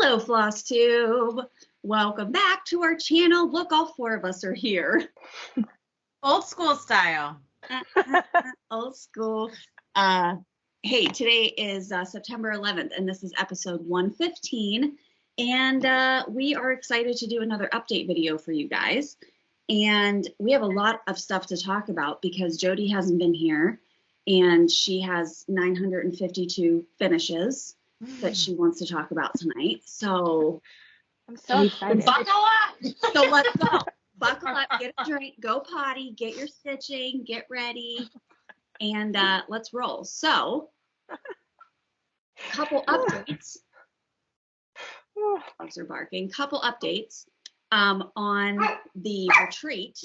Hello, Flosstube. Welcome back to our channel. Look, all four of us are here. Old school style. Old school. Hey, today is September 11th, and this is episode 115. And we are excited to do another update video for you guys. And we have a lot of stuff to talk about because Jodi hasn't been here, and she has 952 finishes that she wants to talk about tonight. So I'm so excited. Buckle up. So let's go. Buckle up, get a drink, go potty, get your stitching, get ready, and let's roll. So, couple updates. Dogs are barking. Couple updates on the retreat.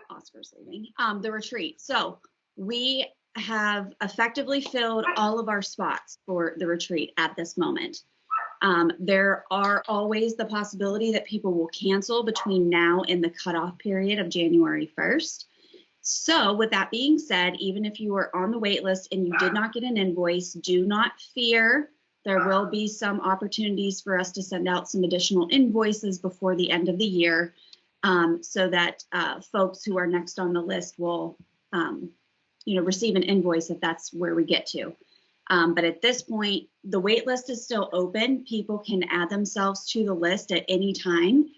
Oscar's leaving. The retreat. So we have effectively filled all of our spots for the retreat at this moment. There are always the possibility that people will cancel between now and the cutoff period of January 1st. So with that being said, even if you are on the wait list and you did not get an invoice, do not fear. There will be some opportunities for us to send out some additional invoices before the end of the year, so that folks who are next on the list will receive an invoice if that's where we get to. But at this point, the wait list is still open. People can add themselves to the list at any time.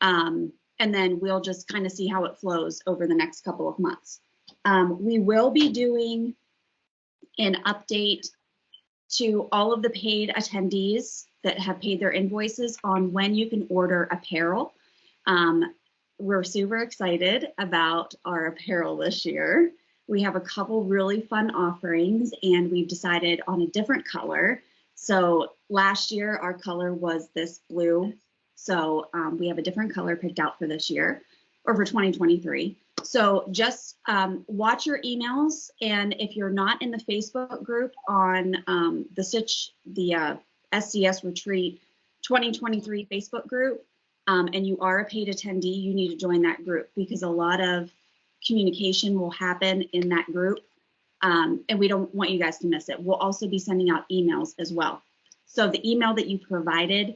And then we'll just kind of see how it flows over the next couple of months. We will be doing an update to all of the paid attendees that have paid their invoices on when you can order apparel. We're super excited about our apparel this year. We have a couple really fun offerings, and we've decided on a different color. So last year our color was this blue. So we have a different color picked out for this year, or for 2023. So just watch your emails, and if you're not in the Facebook group on the SCS Retreat 2023 Facebook group, and you are a paid attendee, you need to join that group because a lot of communication will happen in that group, and we don't want you guys to miss it. We'll also be sending out emails as well. So the email that you provided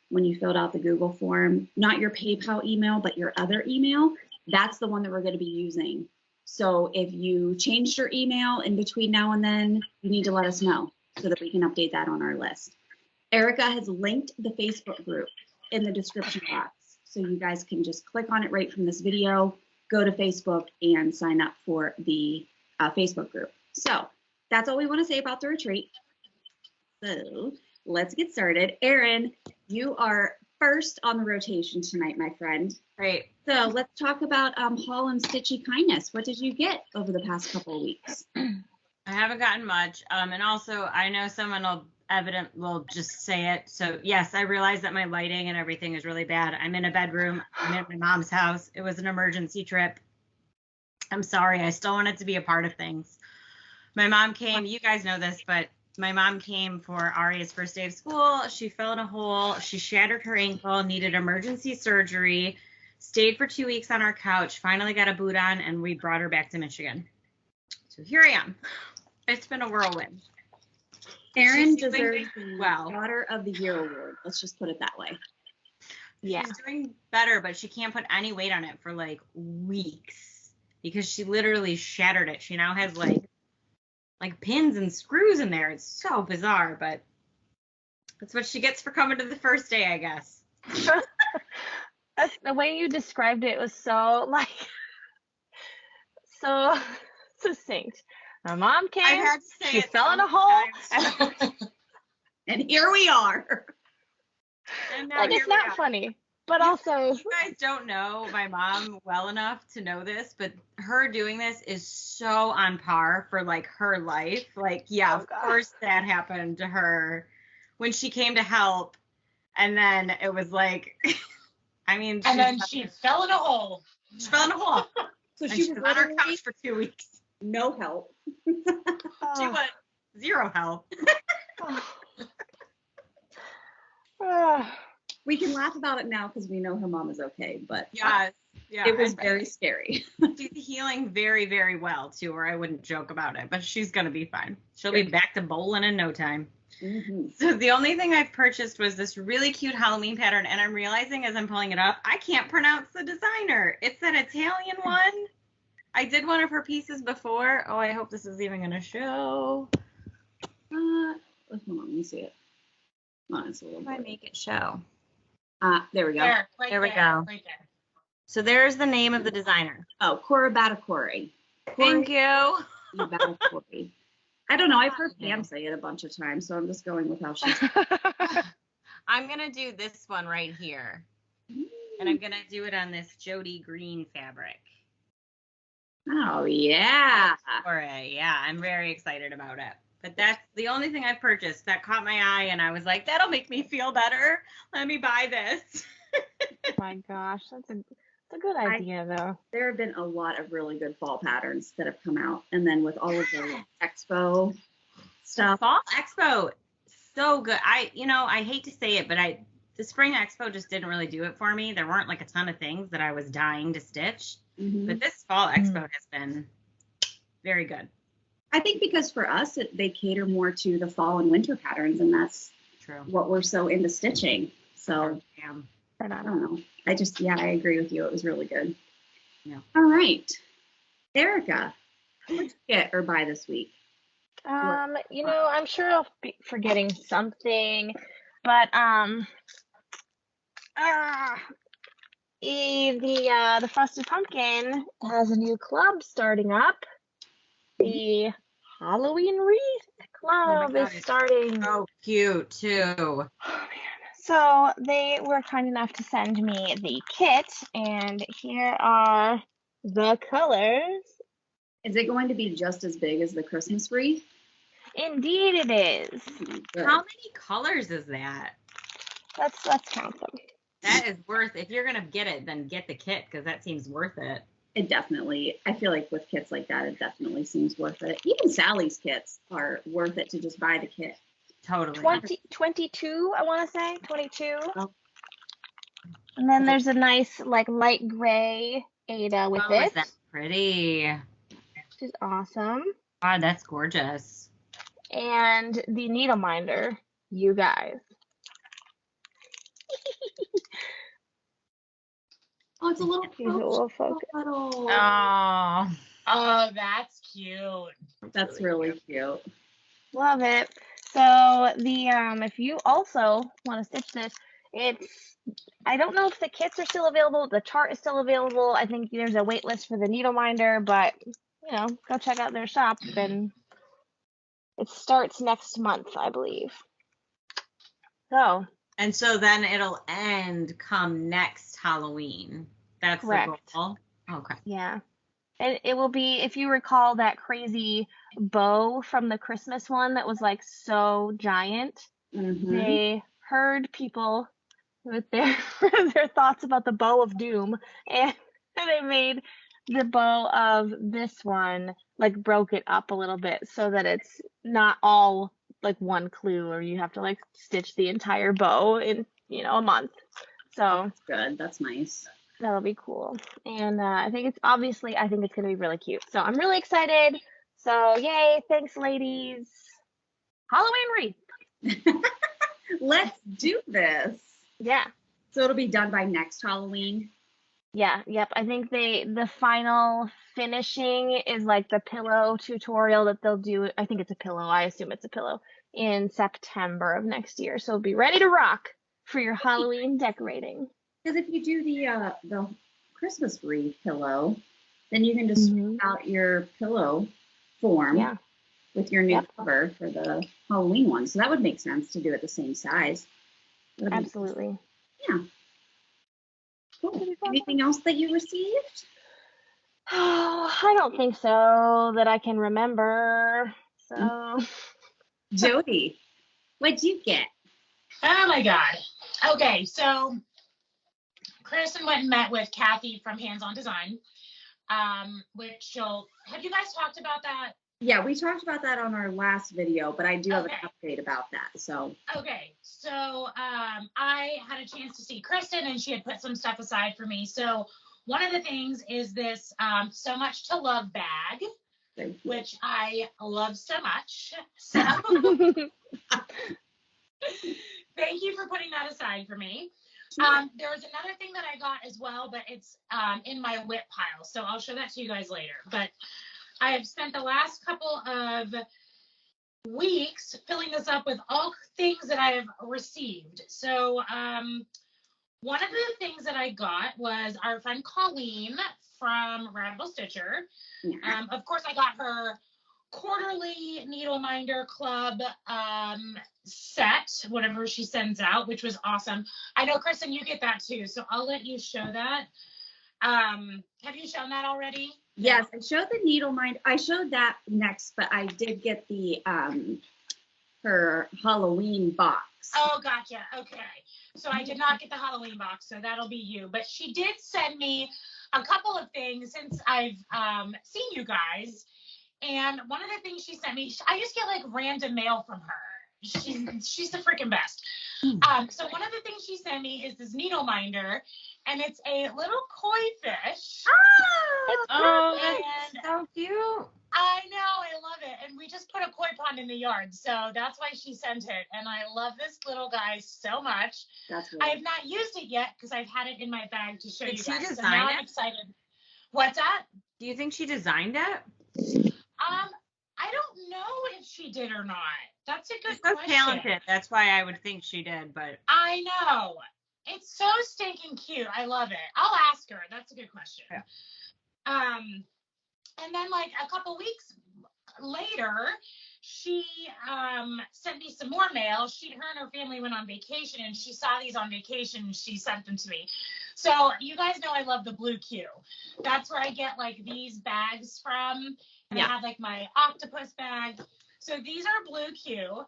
when you filled out the Google form, not your PayPal email, but your other email, that's the one that we're going to be using. So if you changed your email in between now and then, you need to let us know so that we can update that on our list. Erica has linked the Facebook group in the description box, so you guys can just click on it right from this video, go to Facebook and sign up for the Facebook group. So that's all we want to say about the retreat. So let's get started. Erin, you are first on the rotation tonight, my friend. Great. So let's talk about haul and stitchy kindness. What did you get over the past couple of weeks? I haven't gotten much. And also I know someone will just say it. So yes, I realize that my lighting and everything is really bad. I'm in a bedroom. I'm at my mom's house. It was an emergency trip. I'm sorry. I still wanted to be a part of things. My mom came, you guys know this, but my mom came for Aria's first day of school. She fell in a hole. She shattered her ankle, needed emergency surgery, stayed for 2 weeks on our couch, finally got a boot on, and we brought her back to Michigan. So here I am. It's been a whirlwind. Erin deserves the Daughter of the Year award. Let's just put it that way. Yeah. She's doing better, but she can't put any weight on it for like weeks because she literally shattered it. She now has like pins and screws in there. It's so bizarre, but that's what she gets for coming to the first day, I guess. That's the way you described it was so so succinct. My mom came, I had to say she it fell in a hole, and here we are. And now it's not funny, but also you guys don't know my mom well enough to know this, but her doing this is so on par for like her life. Like, yeah, of course that happened to her when she came to help, and then it was like, I mean, and then she fell in a hole. She fell in a hole. So and she was on our couch for 2 weeks. No help. She was zero help. We can laugh about it now because we know her mom is okay, but yes, yeah, it was very scary. She's healing very, very well too, or I wouldn't joke about it, but she's gonna be fine. She'll be back to bowling in no time. Mhm. So the only thing I've purchased was this really cute Halloween pattern, and I'm realizing as I'm pulling it up, I can't pronounce the designer. It's an Italian one. I did one of her pieces before. Oh, I hope this is even going to show. Hold on, let me see it. Oh, it's a little How do I bit. make it show? There we go. There, right There we there, go. right there. So there's the name of the designer. Oh, Cora Batacore. Thank you. Batacore. I don't know. I've heard Pam say it a bunch of times, so I'm just going with how she's. I'm going to do this one right here. And I'm going to do it on this Jodi green fabric. Oh, yeah. Yeah, I'm very excited about it. But that's the only thing I've purchased that caught my eye, and I was like, that'll make me feel better. Let me buy this. Oh my gosh, that's a good idea though. There have been a lot of really good fall patterns that have come out. And then with all of the expo stuff. Fall Expo, so good. I hate to say it, but the Spring Expo just didn't really do it for me. There weren't like a ton of things that I was dying to stitch. Mhm. But this Fall Expo has been very good. I think because for us, they cater more to the fall and winter patterns, and that's True. what we're so into stitching. So Right I on. don't know. I agree with you. It was really good. Yeah. All right. Erica, what did you get or buy this week? I'm sure I'll be forgetting something, but the Frosted Pumpkin has a new club starting up. The Halloween Wreath Club God, is it's starting. so cute too. Oh man. So they were kind enough to send me the kit, and here are the colors. Is it going to be just as big as the Christmas wreath? Indeed it is. Good. How many colors is that? Let's count them. That is worth. If you're gonna get it, then get the kit because that seems worth it. It definitely, I feel like with kits like that, it definitely seems worth it. Even Sally's kits are worth it to just buy the kit. Totally. 22, I want to say 22. Oh. And then there's a nice like light gray Ada with Oh, it, is that pretty? which is awesome. God, that's gorgeous. And the needle minder, you guys. Oh, it's a little Here's a little focus. bottle. Oh, Oh, that's cute. That's really cute. Love it. So the if you also want to stitch this, I don't know if the kits are still available. The chart is still available. I think there's a wait list for the needle minder, but go check out their shop, and it starts next month, I believe. So and so then it'll end come next Halloween. That's correct. the goal. Okay. Yeah. And it will be, if you recall that crazy bow from the Christmas one that was like so giant, Mm-hmm. they heard people with their their thoughts about the bow of doom, and they made the bow of this one, like broke it up a little bit so that it's not all like one clue, or you have to like stitch the entire bow in a month. So Good. That's nice. that'll be cool. And I think it's going to be really cute. So I'm really excited. So yay. Thanks, ladies. Halloween wreath. Let's do this. Yeah. So it'll be done by next Halloween. Yeah. Yep. I think the final finishing is like the pillow tutorial that they'll do. I think it's a pillow. I assume it's a pillow in September of next year. So be ready to rock for your Halloween decorating. Because if you do the Christmas wreath pillow, then you can just switch out your pillow form with your new cover for the Halloween one. So that would make sense to do it the same size. Absolutely. Yeah. Cool. Anything else that you received? Oh, I don't think so that I can remember. So, Jodi, what'd you get? Oh my God. Okay, so Kristen went and met with Kathy from Hands On Design, which have you guys talked about that? Yeah, we talked about that on our last video, but I do have an update about that. So okay, so I had a chance to see Kristen, and she had put some stuff aside for me. So one of the things is this So Much to Love bag. Thank you. which I love so much. So thank you for putting that aside for me. There was another thing that I got as well, but it's in my whip pile, so I'll show that to you guys later. But I have spent the last couple of weeks filling this up with all things that I have received. So one of the things that I got was our friend Colleen from Radical Stitcher. Yeah. Of course, I got her quarterly Needle Minder Club set, whatever she sends out, which was awesome. I know, Kristen, you get that too, so I'll let you show that. Have you shown that already? Yes, I showed the needle mind. I showed that next, but I did get the her Halloween box. Oh, gotcha. Okay. So I did not get the Halloween box, so that'll be you. But she did send me a couple of things since I've seen you guys. And one of the things she sent me, I just get like random mail from her. She's the freaking best. So one of the things she sent me is this needle minder, and it's a little koi fish. Oh, and that's so cute. I know, I love it. And we just put a koi pond in the yard, so that's why she sent it. And I love this little guy so much. That's I right. have not used it yet because I've had it in my bag to show Did you she guys. So design now I'm it? excited. What's that? Do you think she designed it? I don't know if she did or not. That's a good She's so question. talented. That's why I would think she did, but I know. It's so stinking cute. I love it. I'll ask her. That's a good question. Yeah. And then like a couple weeks later, she sent me some more mail. Her and her family went on vacation, and she saw these on vacation, and she sent them to me. So you guys know I love the Blue Q. That's where I get like these bags from. And I have like my octopus bag. So these are Blue Q,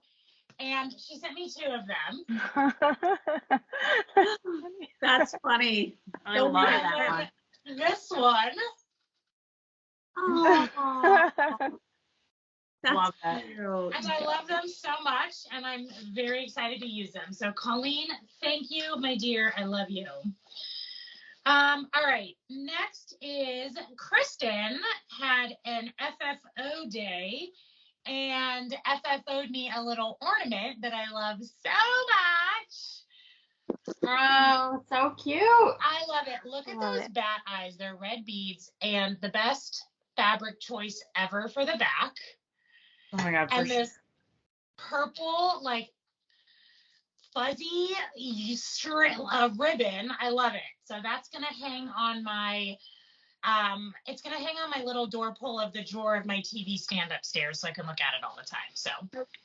and she sent me 2 of them. That's funny. I So love we that have one. This one. Oh, that's Love that. cute. And I love them so much, and I'm very excited to use them. So Colleen, thank you, my dear. I love you. All right, next is Kristen had an FFO day and FFO'd me a little ornament that I love so much. Oh, so cute. I love it. Look at Love those it. bat eyes. They're red beads, and the best fabric choice ever for the back. Oh my God. For And sure. this purple, like fuzzy ribbon. I love it. So that's gonna hang on my it's gonna hang on my little door pull of the drawer of my TV stand upstairs, so I can look at it all the time. So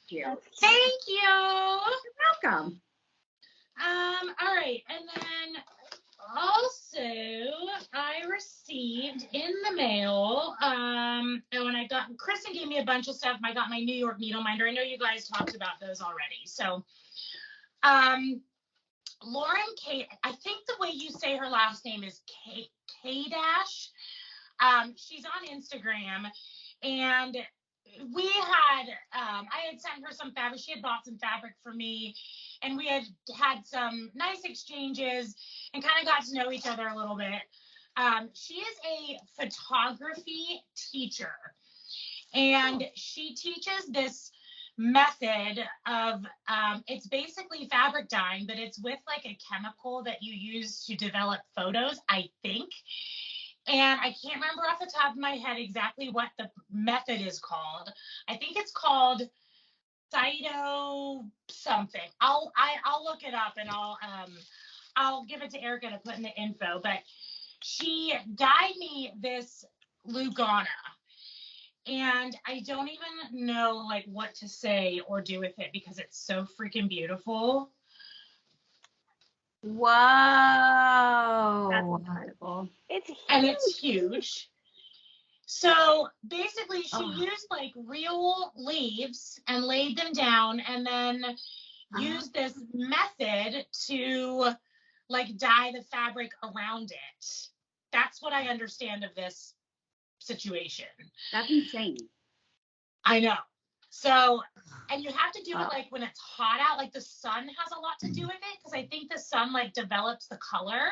Cute. thank you. You're welcome. All right, and then also I received in the mail and when I got Kristen gave me a bunch of stuff. I got my New York needle minder. I know you guys talked about those already. So Lauren K, I think the way you say her last name is K-Dash. She's on Instagram, and we had, I had sent her some fabric. She had bought some fabric for me, and we had some nice exchanges and kind of got to know each other a little bit. She is a photography teacher, and she teaches this method of it's basically fabric dyeing, but it's with like a chemical that you use to develop photos, I think. And I can't remember off the top of my head exactly what the method is called. I think it's called cyto something. I'll look it up, and I'll give it to Erica to put in the info. But she dyed me this Lugana, and I don't even know like what to say or do with it because it's so freaking beautiful. Whoa. That's incredible. It's huge. And it's huge. So basically she Oh. used like real leaves and laid them down, and then used this method to like dye the fabric around it. That's what I understand of this situation. That's insane. I know. So, and you have to do Wow. it like when it's hot out, like the sun has a lot to do with it, because I think the sun like develops the color.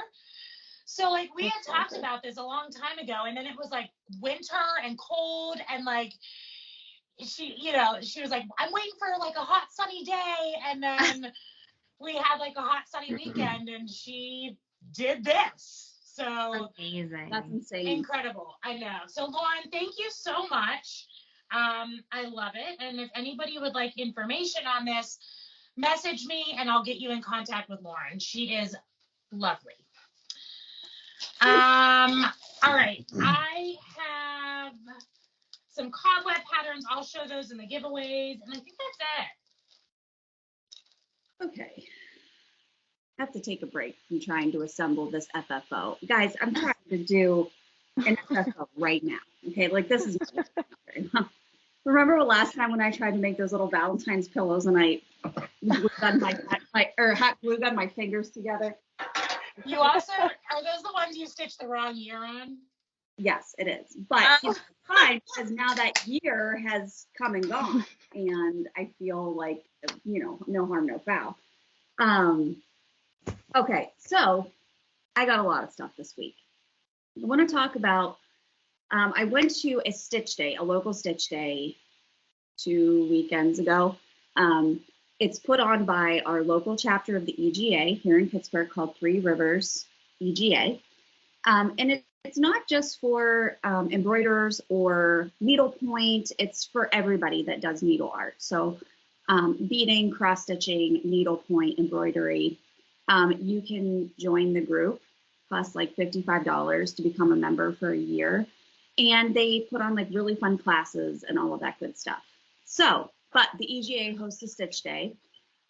So like we had talked about this a long time ago, and then it was like winter and cold, and like she, she was like, I'm waiting for like a hot sunny day, and then we had like a hot sunny weekend, and she did this. So Amazing. That's insane. Incredible. I know. So Lauren, thank you so much. I love it. And if anybody would like information on this, message me and I'll get you in contact with Lauren. She is lovely. All right. I have some cobweb patterns. I'll show those in the giveaways. And I think that's it. Okay. I have to take a break from trying to assemble this FFO. Guys, I'm trying to do an FFO right now. Okay, like this is not very well. Remember last time when I tried to make those little Valentine's pillows and I glued on my fingers together? You also, are those the ones you stitched the wrong year on? Yes, it is. But it's fine because now that year has come and gone and I feel like, no harm, no foul. Okay, so I got a lot of stuff this week. I want to talk about, I went to a stitch day, a local stitch day 2 weekends ago. It's put on by our local chapter of the EGA here in Pittsburgh called Three Rivers EGA. And it's not just for embroiderers or needlepoint, it's for everybody that does needle art. So beading, cross-stitching, needlepoint, embroidery. You can join the group, plus like $55 to become a member for a year. And they put on like really fun classes and all of that good stuff. So, but the EGA hosts a stitch day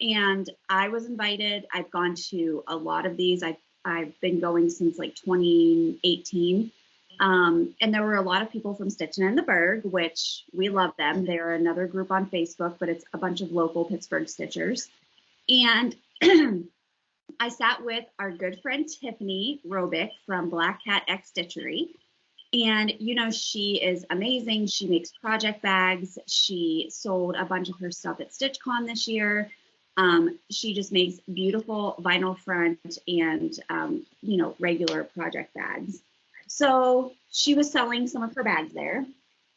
and I was invited. I've gone to a lot of these. I've been going since like 2018. And there were a lot of people from Stitchin' in the Berg, which we love them. They're another group on Facebook, but it's a bunch of local Pittsburgh stitchers. And I sat with our good friend Tiffany Robick from Black Cat X Stitchery. And, she is amazing. She makes project bags. She sold a bunch of her stuff at StitchCon this year. She just makes beautiful vinyl front and, regular project bags. So she was selling some of her bags there.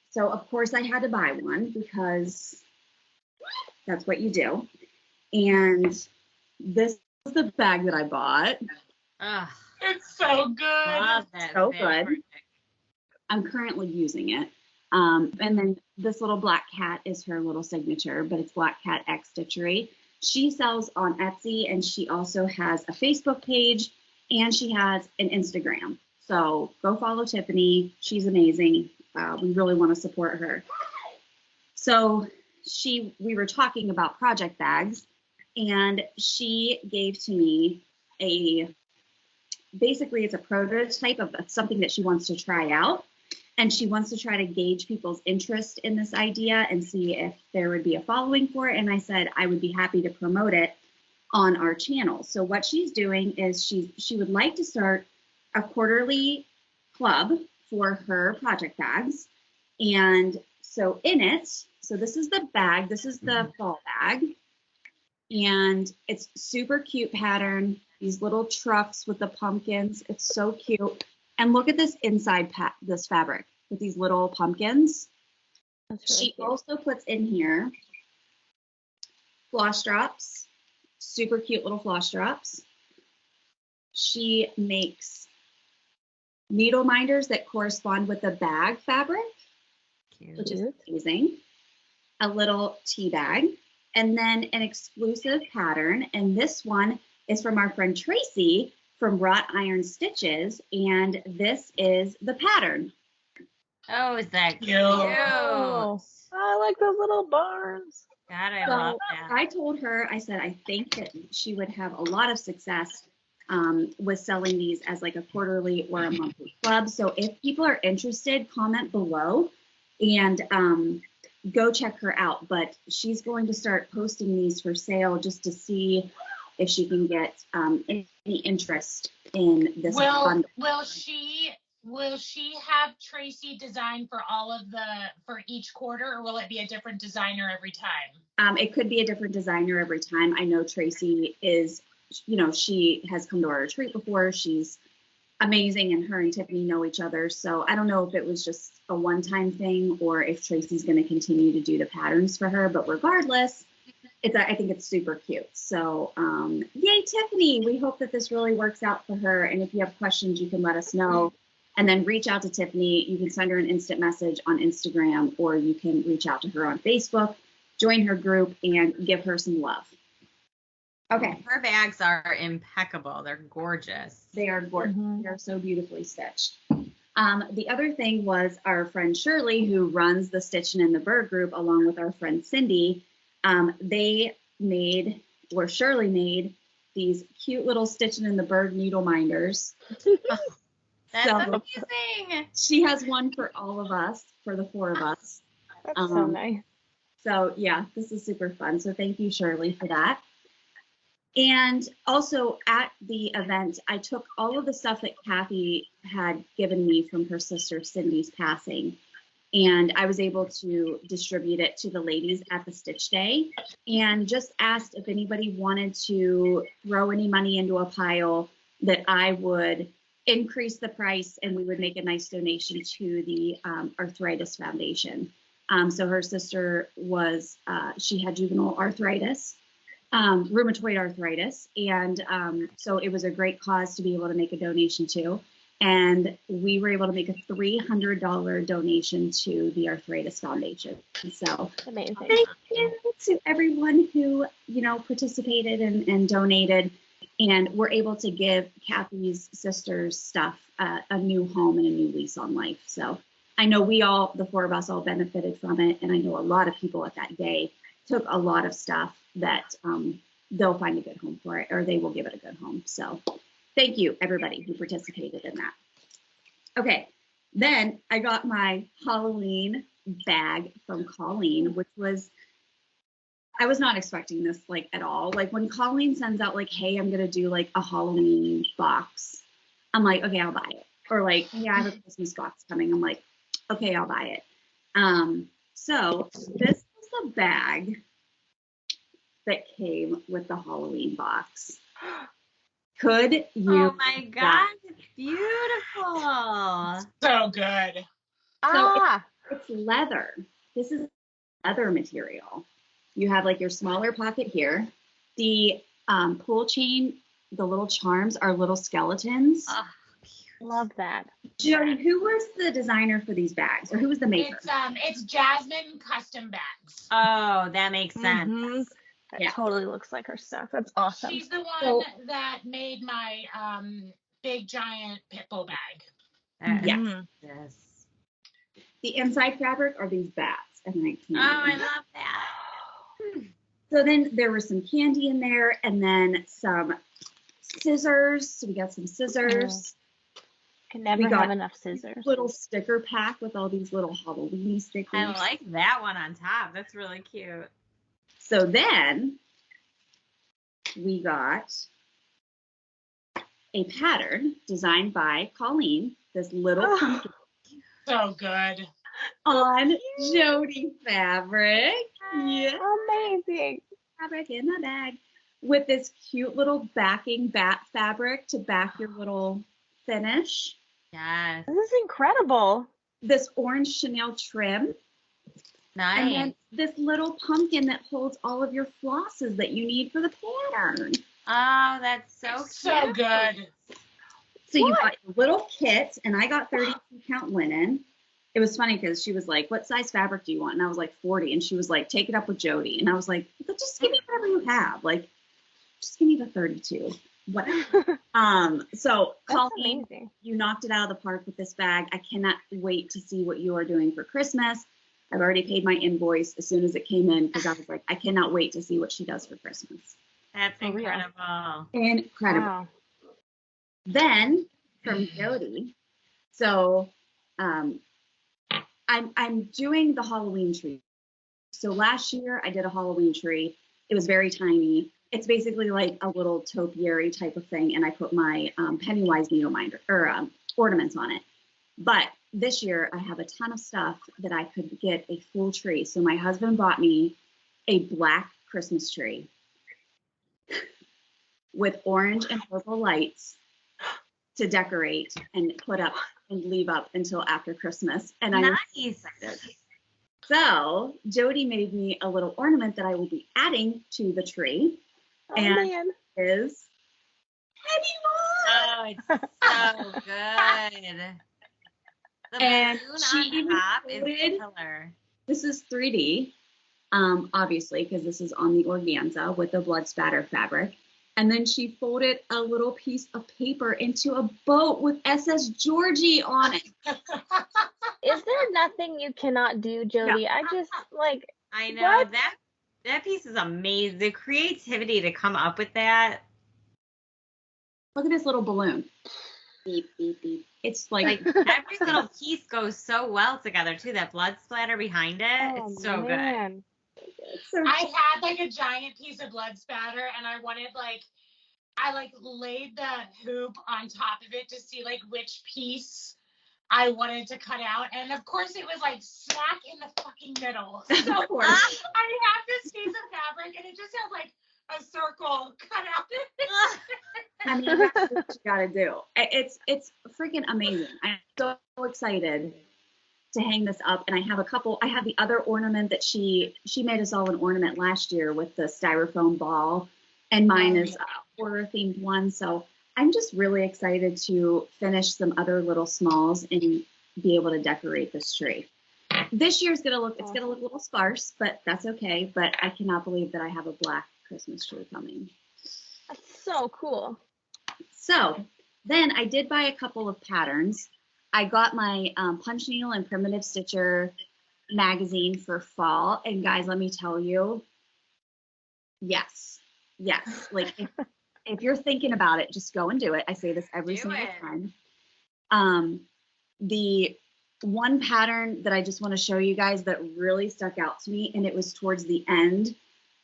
So, of course, I had to buy one because that's what you do. And this is the bag that I bought. It's so good. Love that. So good. I'm currently using it. And then this little black cat is her little signature, but it's Black Cat X Stitchery. She sells on Etsy and she also has a Facebook page and she has an Instagram. So go follow Tiffany. She's amazing. We really want to support her. So we were talking about project bags and she gave to me basically it's a prototype of something that she wants to try out. And she wants to try to gauge people's interest in this idea and see if there would be a following for it. And I said I would be happy to promote it on our channel. So what she's doing is she would like to start a quarterly club for her project bags. And so in it, so this is the bag, this is the fall bag. And it's super cute pattern, these little trucks with the pumpkins. It's so cute. And look at this inside this fabric with these little pumpkins. That's really she cute. also puts in here floss drops, super cute little floss drops. She makes needle minders that correspond with the bag fabric, Cute. which is amazing. A little tea bag, and then an exclusive pattern. And this one is from our friend Tracy from Wrought Iron Stitches, and this is the pattern. Oh, is that cute? Oh, I like those little barns. God, I So love that. I told her, I said, I think that she would have a lot of success with selling these as like a quarterly or a monthly club. So if people are interested, comment below and go check her out. But she's going to start posting these for sale just to see if she can get any interest in this bundle. Will she have Tracy design for for each quarter, or will it be a different designer every time? It could be a different designer every time. I know Tracy is, she has come to our retreat before. She's amazing, and her and Tiffany know each other. So I don't know if it was just a one-time thing or if Tracy's going to continue to do the patterns for her. But regardless, I think it's super cute. So yay, Tiffany. We hope that this really works out for her. And if you have questions, you can let us know. And then reach out to Tiffany. You can send her an instant message on Instagram, or you can reach out to her on Facebook, join her group, and give her some love. Okay. Her bags are impeccable. They're gorgeous. They are gorgeous. They are so beautifully stitched. The other thing was our friend Shirley, who runs the Stitchin' in the Bird group, along with our friend Cindy. Shirley made these cute little Stitchin' in the Bird needle minders. That's So, amazing. She has one for all of us, for the 4 of us. That's so nice. So yeah, this is super fun. So thank you, Shirley, for that. And also at the event, I took all of the stuff that Kathy had given me from her sister Cindy's passing, and I was able to distribute it to the ladies at the Stitch Day, and just asked if anybody wanted to throw any money into a pile, that I would increase the price and we would make a nice donation to the Arthritis Foundation. So her sister she had juvenile arthritis, rheumatoid arthritis. And so it was a great cause to be able to make a donation to. And we were able to make a $300 donation to the Arthritis Foundation. So Amazing. Thank you to everyone who, participated and donated. And we're able to give Kathy's sister's stuff a new home and a new lease on life. So I know the 4 of us all benefited from it. And I know a lot of people at that day took a lot of stuff that they'll find a good home for it, or they will give it a good home. So thank you, everybody who participated in that. Okay, then I got my Halloween bag from Colleen, which was, I was not expecting this at all. When Colleen sends out hey, I'm gonna do a Halloween box, I'm like, okay, I'll buy it. Or yeah, I have a Christmas box coming. I'm like, okay, I'll buy it. So this is the bag that came with the Halloween box. Could you? Oh my God, it's beautiful. So good. So it's leather. This is leather material. You have your smaller pocket here. The pull chain, the little charms are little skeletons. Oh, Love that. Jodi, who was the designer for these bags, or who was the maker? It's Jasmine Custom Bags. Oh, that makes sense. Mhm. That Yeah. totally looks like her stuff. That's awesome. She's the one So- that made my big giant Pitbull bag. Yeah. Mhm. Yes. The inside fabric are these bats. And Oh, I love that. So then there was some candy in there, and then some scissors. So we got some scissors. Can never We got have enough scissors. Little sticker pack with all these little Halloween stickers. I like that one on top. That's really cute. So then we got a pattern designed by Colleen, this little pumpkin So good. on Jodi fabric. Yeah, Amazing. fabric in my bag with this cute little backing bat fabric to back your little finish. Yes. This is incredible. This orange Chanel trim. Nice. And then this little pumpkin that holds all of your flosses that you need for the pattern. Oh, that's so cute. So good. So you got a little kit, and I got 32 count linen. It was funny because she was like, what size fabric do you want? And I was like, 40. And she was like, take it up with Jodi. And I was like, but just give me whatever you have. Just give me the 32. Whatever. So That's Colleen, amazing. you knocked it out of the park with this bag. I cannot wait to see what you are doing for Christmas. I've already paid my invoice as soon as it came in because I was like, I cannot wait to see what she does for Christmas. That's For real. incredible. Incredible. Wow. Then from Jodi, so I'm doing the Halloween tree. So last year I did a Halloween tree. It was very tiny. It's basically like a little topiary type of thing, and I put my Pennywise needle minder or ornaments on it. But this year I have a ton of stuff that I could get a full tree. So my husband bought me a black Christmas tree with orange and purple lights to decorate and put up and leave up until after Christmas. And I'm Nice. excited. So Jodi made me a little ornament that I will be adding to the tree. Oh, And man. is Penny Oh, it's so good. The And balloon she on even top is included- killer. This is 3D, obviously, because this is on the organza with the blood spatter fabric. And then she folded a little piece of paper into a boat with SS Georgie on it. Is there nothing you cannot do, Jodi? I just, like, I know What? that piece is amazing. The creativity to come up with that. Look at this little balloon. Beep, beep, beep. It's like Every little piece goes so well together too. That blood splatter behind it, oh, it's so good. man. so I had like a giant piece of blood spatter, and I wanted I laid the hoop on top of it to see like which piece I wanted to cut out, and of course it was like smack in the fucking middle. So of course. I have this piece of fabric, and it just has like a circle cut out. I mean, that's what you gotta do. It's freaking amazing. I'm so excited to hang this up. And I have the other ornament that she made us all an ornament last year with the styrofoam ball, and mine is a horror themed one. So I'm just really excited to finish some other little smalls and be able to decorate this tree. This year's gonna look a little sparse, but that's okay. But I cannot believe that I have a black Christmas tree coming. That's so cool. So then I did buy a couple of patterns. I got my Punch Needle and Primitive Stitcher magazine for fall. And guys, let me tell you, yes. Like if you're thinking about it, just go and do it. I say this every single time. The one pattern that I just want to show you guys that really stuck out to me, and it was towards the end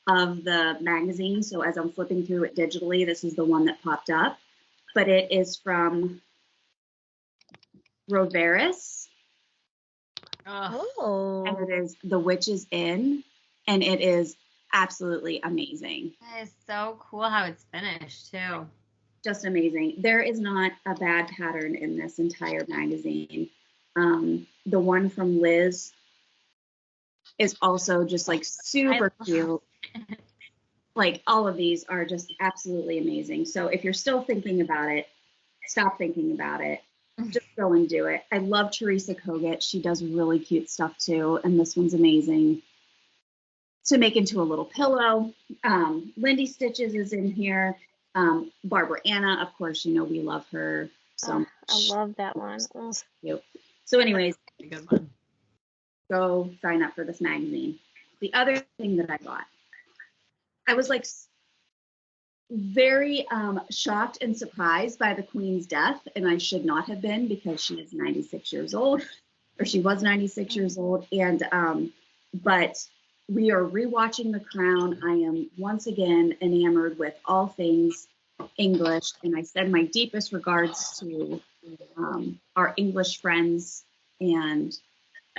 of the magazine. So as I'm flipping through it digitally, this is the one that popped up. But it is from Roveris, Oh. and it is The Witch's Inn, and it is absolutely amazing. That is so cool how it's finished too. Just amazing. There is not a bad pattern in this entire magazine. The one from Liz is also just like super cute. Like all of these are just absolutely amazing. So if you're still thinking about it, stop thinking about it. Just go and do it. I love Teresa Kogut. She does really cute stuff too. And this one's amazing to make into a little pillow. Lindy Stitches is in here. Barbara Anna, of course, you know, we love her so much. I love that one. Oh. Cute. So anyways, A good one. go sign up for this magazine. The other thing that I got, I was like very shocked and surprised by the Queen's death, and I should not have been because she is 96 years old, or she was 96 years old. And but we are rewatching The Crown. I am once again enamored with all things English, and I send my deepest regards to our English friends and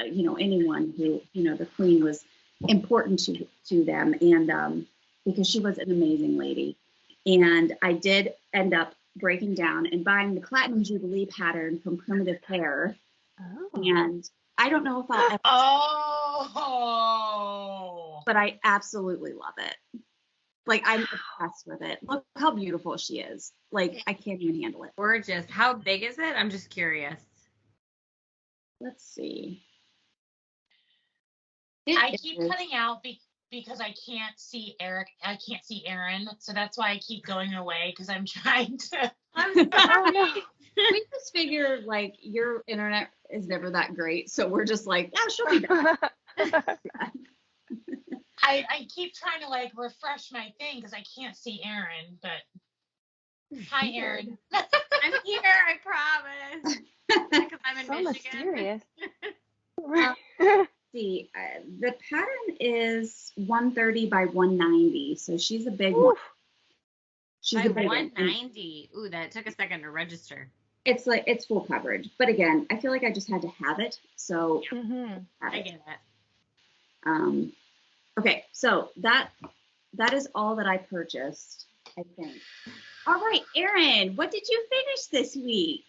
you know, anyone who, you know, the Queen was important to them, and because she was an amazing lady. And I did end up breaking down and buying the Platinum Jubilee pattern from Primitive Hair. Oh. And I don't know if I'll ever, Oh. but I absolutely love it. Like, I'm obsessed with it. Look how beautiful she is. Like, I can't even handle it. Gorgeous. How big is it? I'm just curious. Let's see. I It keep is- cutting out because I can't see Eric. I can't see Aaron, so that's why I keep going away because I'm trying to. I'm Oh, sorry. no. We just figured, like, your internet is never that great, so we're just like, yeah, she'll be back. I keep trying to like refresh my thing because I can't see Aaron. But hi, Aaron. I'm here, I promise. Because I'm in So Michigan. mysterious. See, the pattern is 130 by 190, so she's a big one. Oof. She's By a big one. 190. Ooh, that took a second to register. It's like it's full coverage, but again, I feel like I just had to have it, so Mhm. have I it. get it. Okay, so that is all that I purchased, I think. All right, Erin, what did you finish this week?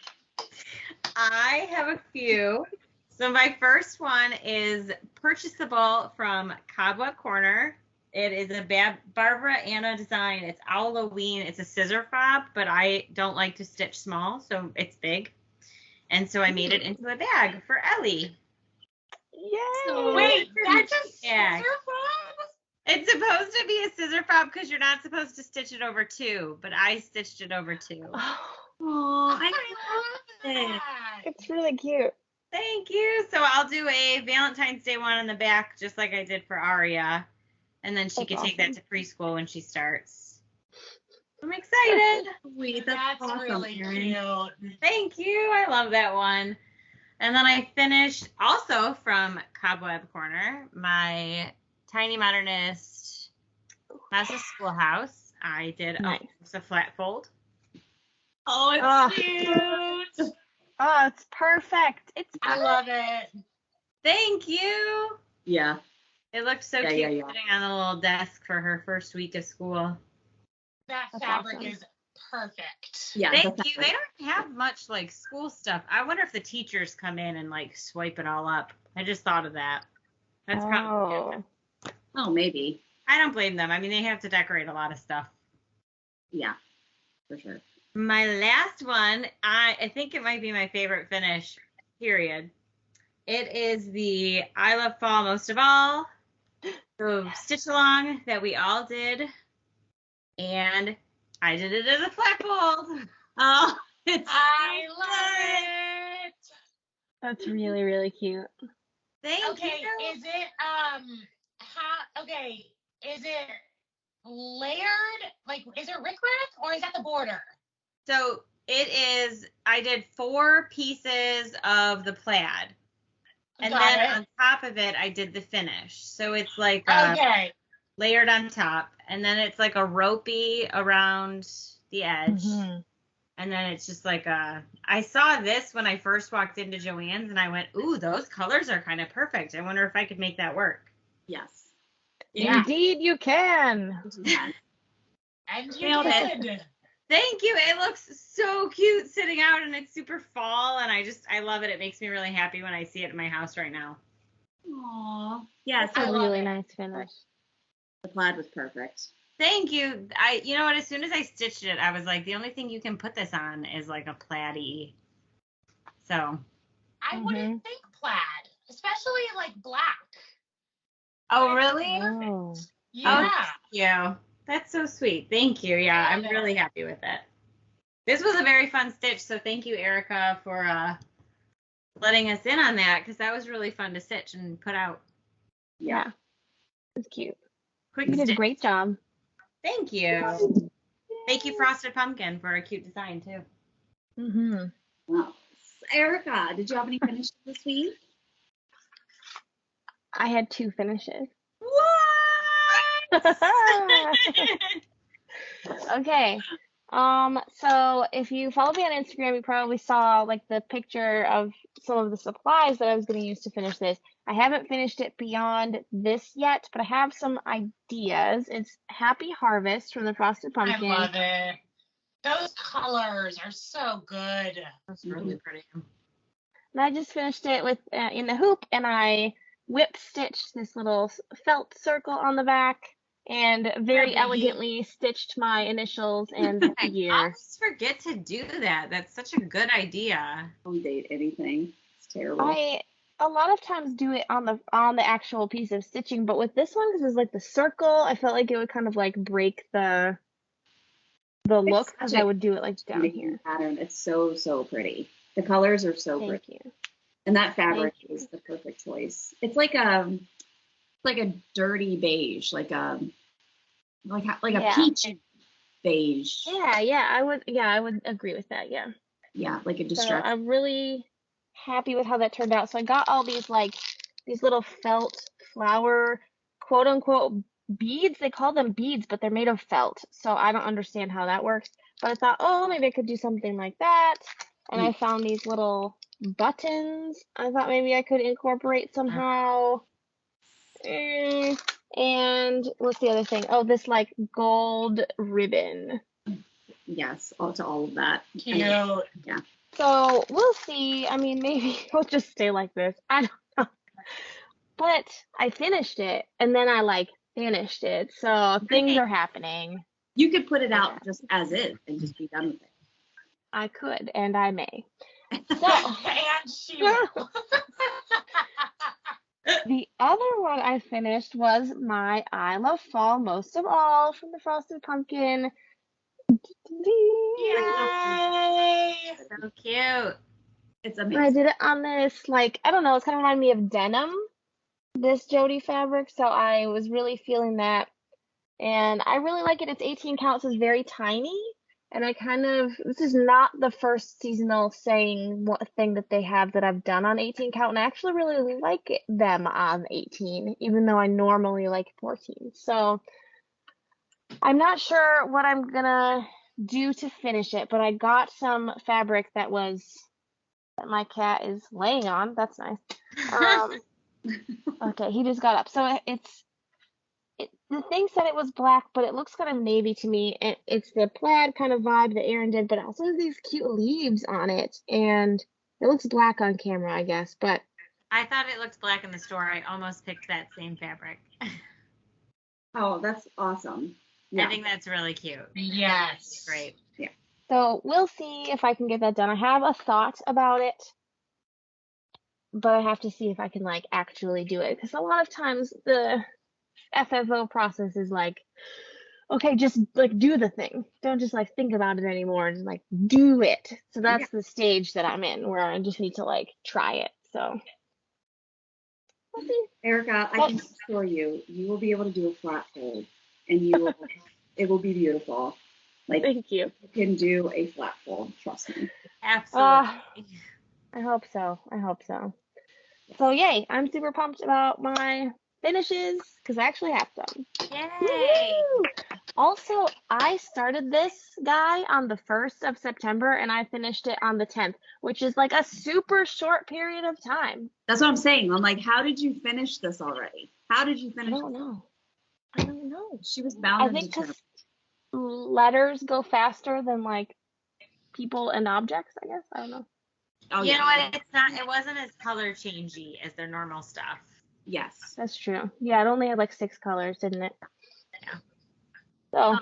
I have a few. So my first one is purchasable from Cobweb Corner. It is a Barbara Anna design. It's Halloween. It's a scissor fob, but I don't like to stitch small, so it's big. And so I made it into a bag for Ellie. Yay! Wait, that's a Yeah. scissor fob? It's supposed to be a scissor fob because you're not supposed to stitch it over two, but I stitched it over two. Oh, I I love love it. that. It's really cute. Thank you. So I'll do a Valentine's Day one on the back, just like I did for Aria. And then she That's can take that awesome. to preschool when she starts. I'm excited. Sweet, That's awesome, really Erin. cute. Thank you. I love that one. And then I finished also from Cobweb Corner, my Tiny Modernist Mazda Schoolhouse. I did Nice. a flat fold. Oh, it's Oh. cute. Oh, it's perfect. It's I love it. Thank you. Yeah. It looked so Yeah, cute yeah, yeah. sitting on the little desk for her first week of school. That That's fabric awesome. is perfect. Yeah. Thank the you. They don't have much like school stuff. I wonder if the teachers come in and like swipe it all up. I just thought of that. That's probably. Oh, maybe. I don't blame them. I mean, they have to decorate a lot of stuff. Yeah, for sure. My last one, I think it might be my favorite finish, period. It is the I Love Fall Most of All, the stitch along that we all did. And I did it as a flat fold. Oh, it's I so love good. it. That's really, really cute. Thank Okay, you. is it is it layered? Like, is it rick or is that the border? So it is, I did 4 pieces of the plaid. And Got then it. on top of it, I did the finish. So it's like Okay. layered on top. And then it's like a ropey around the edge. Mhm. And then it's just like I saw this when I first walked into Joann's and I went, ooh, those colors are kind of perfect. I wonder if I could make that work. Yes. Yeah. Indeed, you can. Yeah. And you Nailed it. did. Thank you. It looks so cute sitting out and it's super fall. And I love it. It makes me really happy when I see it in my house right now. Aw. Yes, It's I a love really it. nice finish. the plaid was perfect. Thank you. You know what? As soon as I stitched it, I was like, the only thing you can put this on is like a plaid-y. So. I wouldn't think plaid, especially like black. Oh, really? Oh. Yeah. Thank you. That's so sweet. Thank you. Yeah, I'm really happy with it. This was a very fun stitch, so thank you, Erica, for letting us in on that, because that was really fun to stitch and put out. Yeah. It's cute. Quick You did a stitch. great job. Thank you. Thank you, Frosted Pumpkin, for a cute design, too. Mm-hmm. Wow. Erica, did you have any finishes this week? I had 2 finishes. What? Okay. So if you follow me on Instagram, you probably saw like the picture of some of the supplies that I was going to use to finish this. I haven't finished it beyond this yet, but I have some ideas. It's Happy Harvest from the Frosted Pumpkin. I love it. Those colors are so good. That's really pretty. And I just finished it with in the hoop, and I whip stitched this little felt circle on the back, and very Yeah, baby. elegantly stitched my initials and I year. always forget to do that. That's such a good idea. Don't date anything. It's terrible. I a lot of times do it on the actual piece of stitching, but with this one, because it's like the circle, I felt like it would kind of like break the look, because such I a would do it like down Making here. pattern. It's so pretty. The colors are so Thank pretty, you. and that fabric Thank you. is the perfect choice. It's like a dirty beige, like a Yeah. peach beige. Yeah, I would agree with that. Yeah. Yeah, like a So distressed. I'm really happy with how that turned out. So I got all these little felt flower, quote unquote, beads. They call them beads, but they're made of felt. So I don't understand how that works. But I thought, oh, maybe I could do something like that. And I found these little buttons. I thought maybe I could incorporate somehow. And what's the other thing? Oh, this like gold ribbon. yes, to all of that. Cute. Yeah. So we'll see. I mean, maybe we'll just stay like this. I don't know. But I finished it and then I like finished it. So things are happening. You could put it out just as is and just be done with it. I could and I may. So And she will. the other one I finished was my I Love Fall Most of All from the Frosted Pumpkin. Yay! So cute. It's I amazing. did it on this, like, I don't know, it's kind of reminded me of denim, this Jodi fabric, so I was really feeling that. And I really like it. It's 18 count, so it's very tiny. And this is not the first seasonal thing that they have that I've done on 18 count. And I actually really like them on 18, even though I normally like 14. So I'm not sure what I'm gonna do to finish it, but I got some fabric that my cat is laying on. That's nice. Okay, he just got up. So the thing said it was black, but it looks kind of navy to me. It's the plaid kind of vibe that Erin did, but it also has these cute leaves on it, and it looks black on camera, I guess. But I thought it looked black in the store. I almost picked that same fabric. Oh, that's awesome. Yeah. I think that's really cute. Yes. Great. so we'll see if I can get that done. I have a thought about it, but I have to see if I can like actually do it, because a lot of times the FFO process is like, okay, just like do the thing. Don't just like think about it anymore, and like do it. So that's the stage that I'm in, where I just need to like try it. So we'll see. Erica, I can assure you, you will be able to do a flat fold, and it will be beautiful. Like, Thank you. you can do a flat fold, trust me. Absolutely. I hope so. So yay, I'm super pumped about my finishes because I actually have some. Yay. Woo! Also, I started this guy on the 1st of September and I finished it on the 10th, which is like a super short period of time. That's what I'm saying. I'm like, how did you finish this already? How did you I finish? don't know. She was bound I and think because determined. letters go faster than like people and objects, I guess. I don't know. Oh, You yeah. know what? It wasn't as color changey as their normal stuff. Yes. That's true. Yeah, it only had like 6 colors, didn't it? Yeah. So,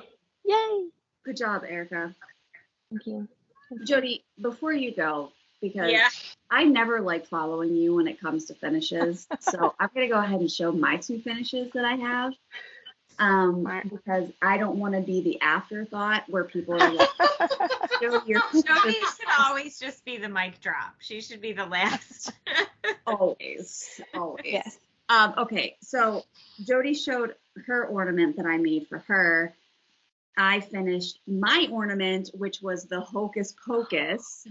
yay. Good job, Erica. Thank you. Jodi, before you go, because Yeah. I never like following you when it comes to finishes, so I'm going to go ahead and show my 2 finishes that I have. Because I don't want to be the afterthought where people are like, Jodi should always just be the mic drop. She should be the last. always. Yes. Okay, so Jodi showed her ornament that I made for her. I finished my ornament, which was the Hocus Pocus,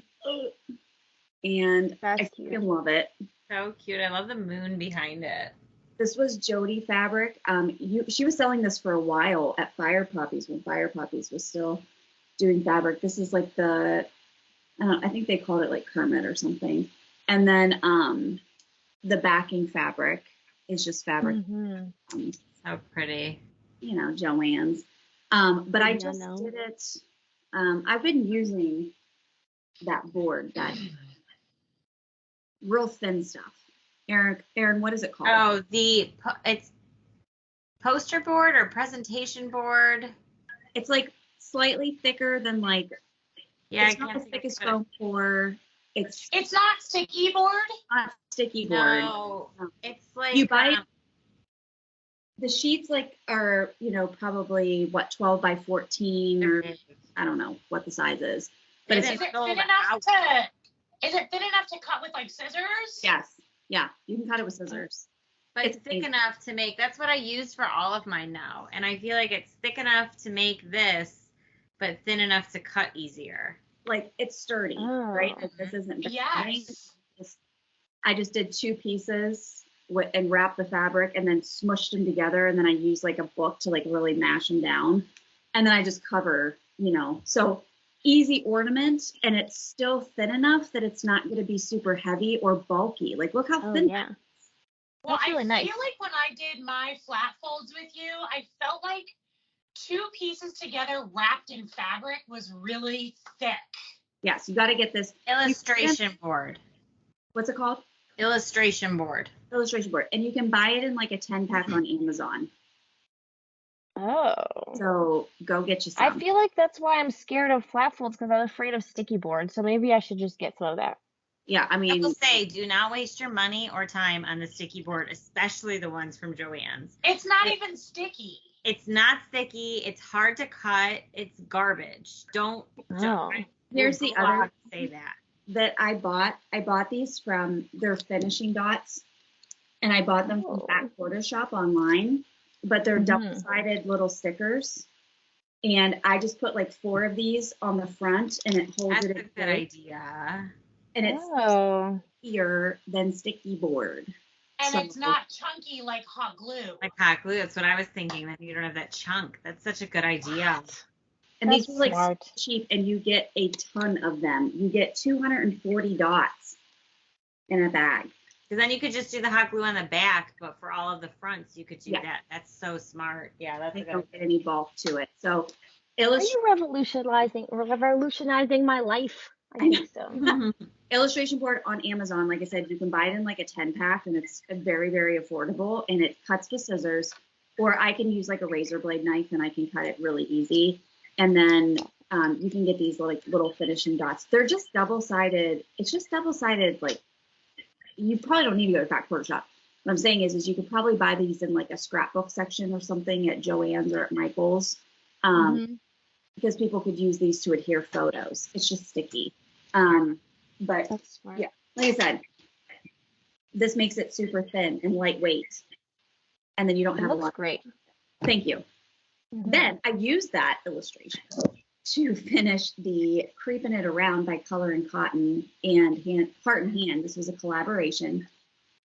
and That's I cute. freaking love it. So cute. I love the moon behind it. This was Jodi fabric. She was selling this for a while at Fire Puppies when Fire Puppies was still doing fabric. This is like I think they called it like Kermit or something. And then the backing fabric is just fabric. Mm-hmm. So pretty. Joann's. But I just did it. I've been using that board, that real thin stuff. Erin, what is it called? Oh, it's poster board or presentation board. It's like slightly thicker than like. Yeah, it's not as thick as foam core. It's not sticky board. not sticky board. No, it's like You buy the sheets are probably 12 by 14 or I don't know what the size is. But Is it's Is it thin enough to cut with like scissors? yes. Yeah, you can cut it with scissors. But it's It's thick amazing. enough to make. That's what I use for all of mine now, and I feel like it's thick enough to make this, but thin enough to cut easier. Like it's sturdy, right? Like, this isn't. Yes. I just did 2 pieces and wrapped the fabric and then smushed them together, and then I used like a book to like really mash them down, and then I just cover, so easy ornament, and it's still thin enough that it's not going to be super heavy or bulky. Like look how thin. Yeah. Well, That's really I nice. feel like when I did my flat folds with you, I felt like 2 pieces together wrapped in fabric was really thick. Yes, you got to get this Illustration board. What's it called? Illustration board. Illustration board. And you can buy it in like a 10-pack on Amazon. Oh. So go get you some. I feel like that's why I'm scared of flat folds, because I'm afraid of sticky boards. So maybe I should just get some of that. Yeah, I I mean, will say, do not waste your money or time on the sticky board, especially the ones from Joann's. It's not even sticky. It's not sticky. It's hard to cut. It's garbage. Don't. Oh. here's the other say that. that I bought. I bought these from their finishing dots, and I bought them from Oh. Back Quarter Shop online, but they're Mhm. double-sided little stickers. And I just put like 4 of these on the front, and it holds That's it a in good place, idea. and it's Oh. easier than sticky board. And So- it's not chunky like hot glue. Like hot glue. That's what I was thinking. That you don't have that chunk. That's such a good idea. And That's these are like smart. cheap, and you get a ton of them. You get 240 dots in a bag. Because then you could just do the hot glue on the back, but for all of the fronts, you could do Yeah. that. That's so smart. Yeah, that's I a good don't idea. get any bulk to it. So Are you revolutionizing my life? I think so. illustration board on Amazon, like I said, you can buy it in like a 10-pack, and it's very, very affordable, and it cuts with scissors, or I can use like a razor blade knife and I can cut it really easy. And then you can get these like little finishing dots. They're just double-sided. It's just double-sided. Like, you probably don't need to go to Back Quarter Shop. What I'm saying is you could probably buy these in like a scrapbook section or something at Joann's or at Michael's, Mhm. because people could use these to adhere photos. It's just sticky. But That's smart. Yeah. like I said, this makes it super thin and lightweight, and then you don't It have a looks lot. great. Thank you. Mhm. Then I used that illustration to finish the Creeping It Around by Color and Cotton and Heart and Hand. This was a collaboration.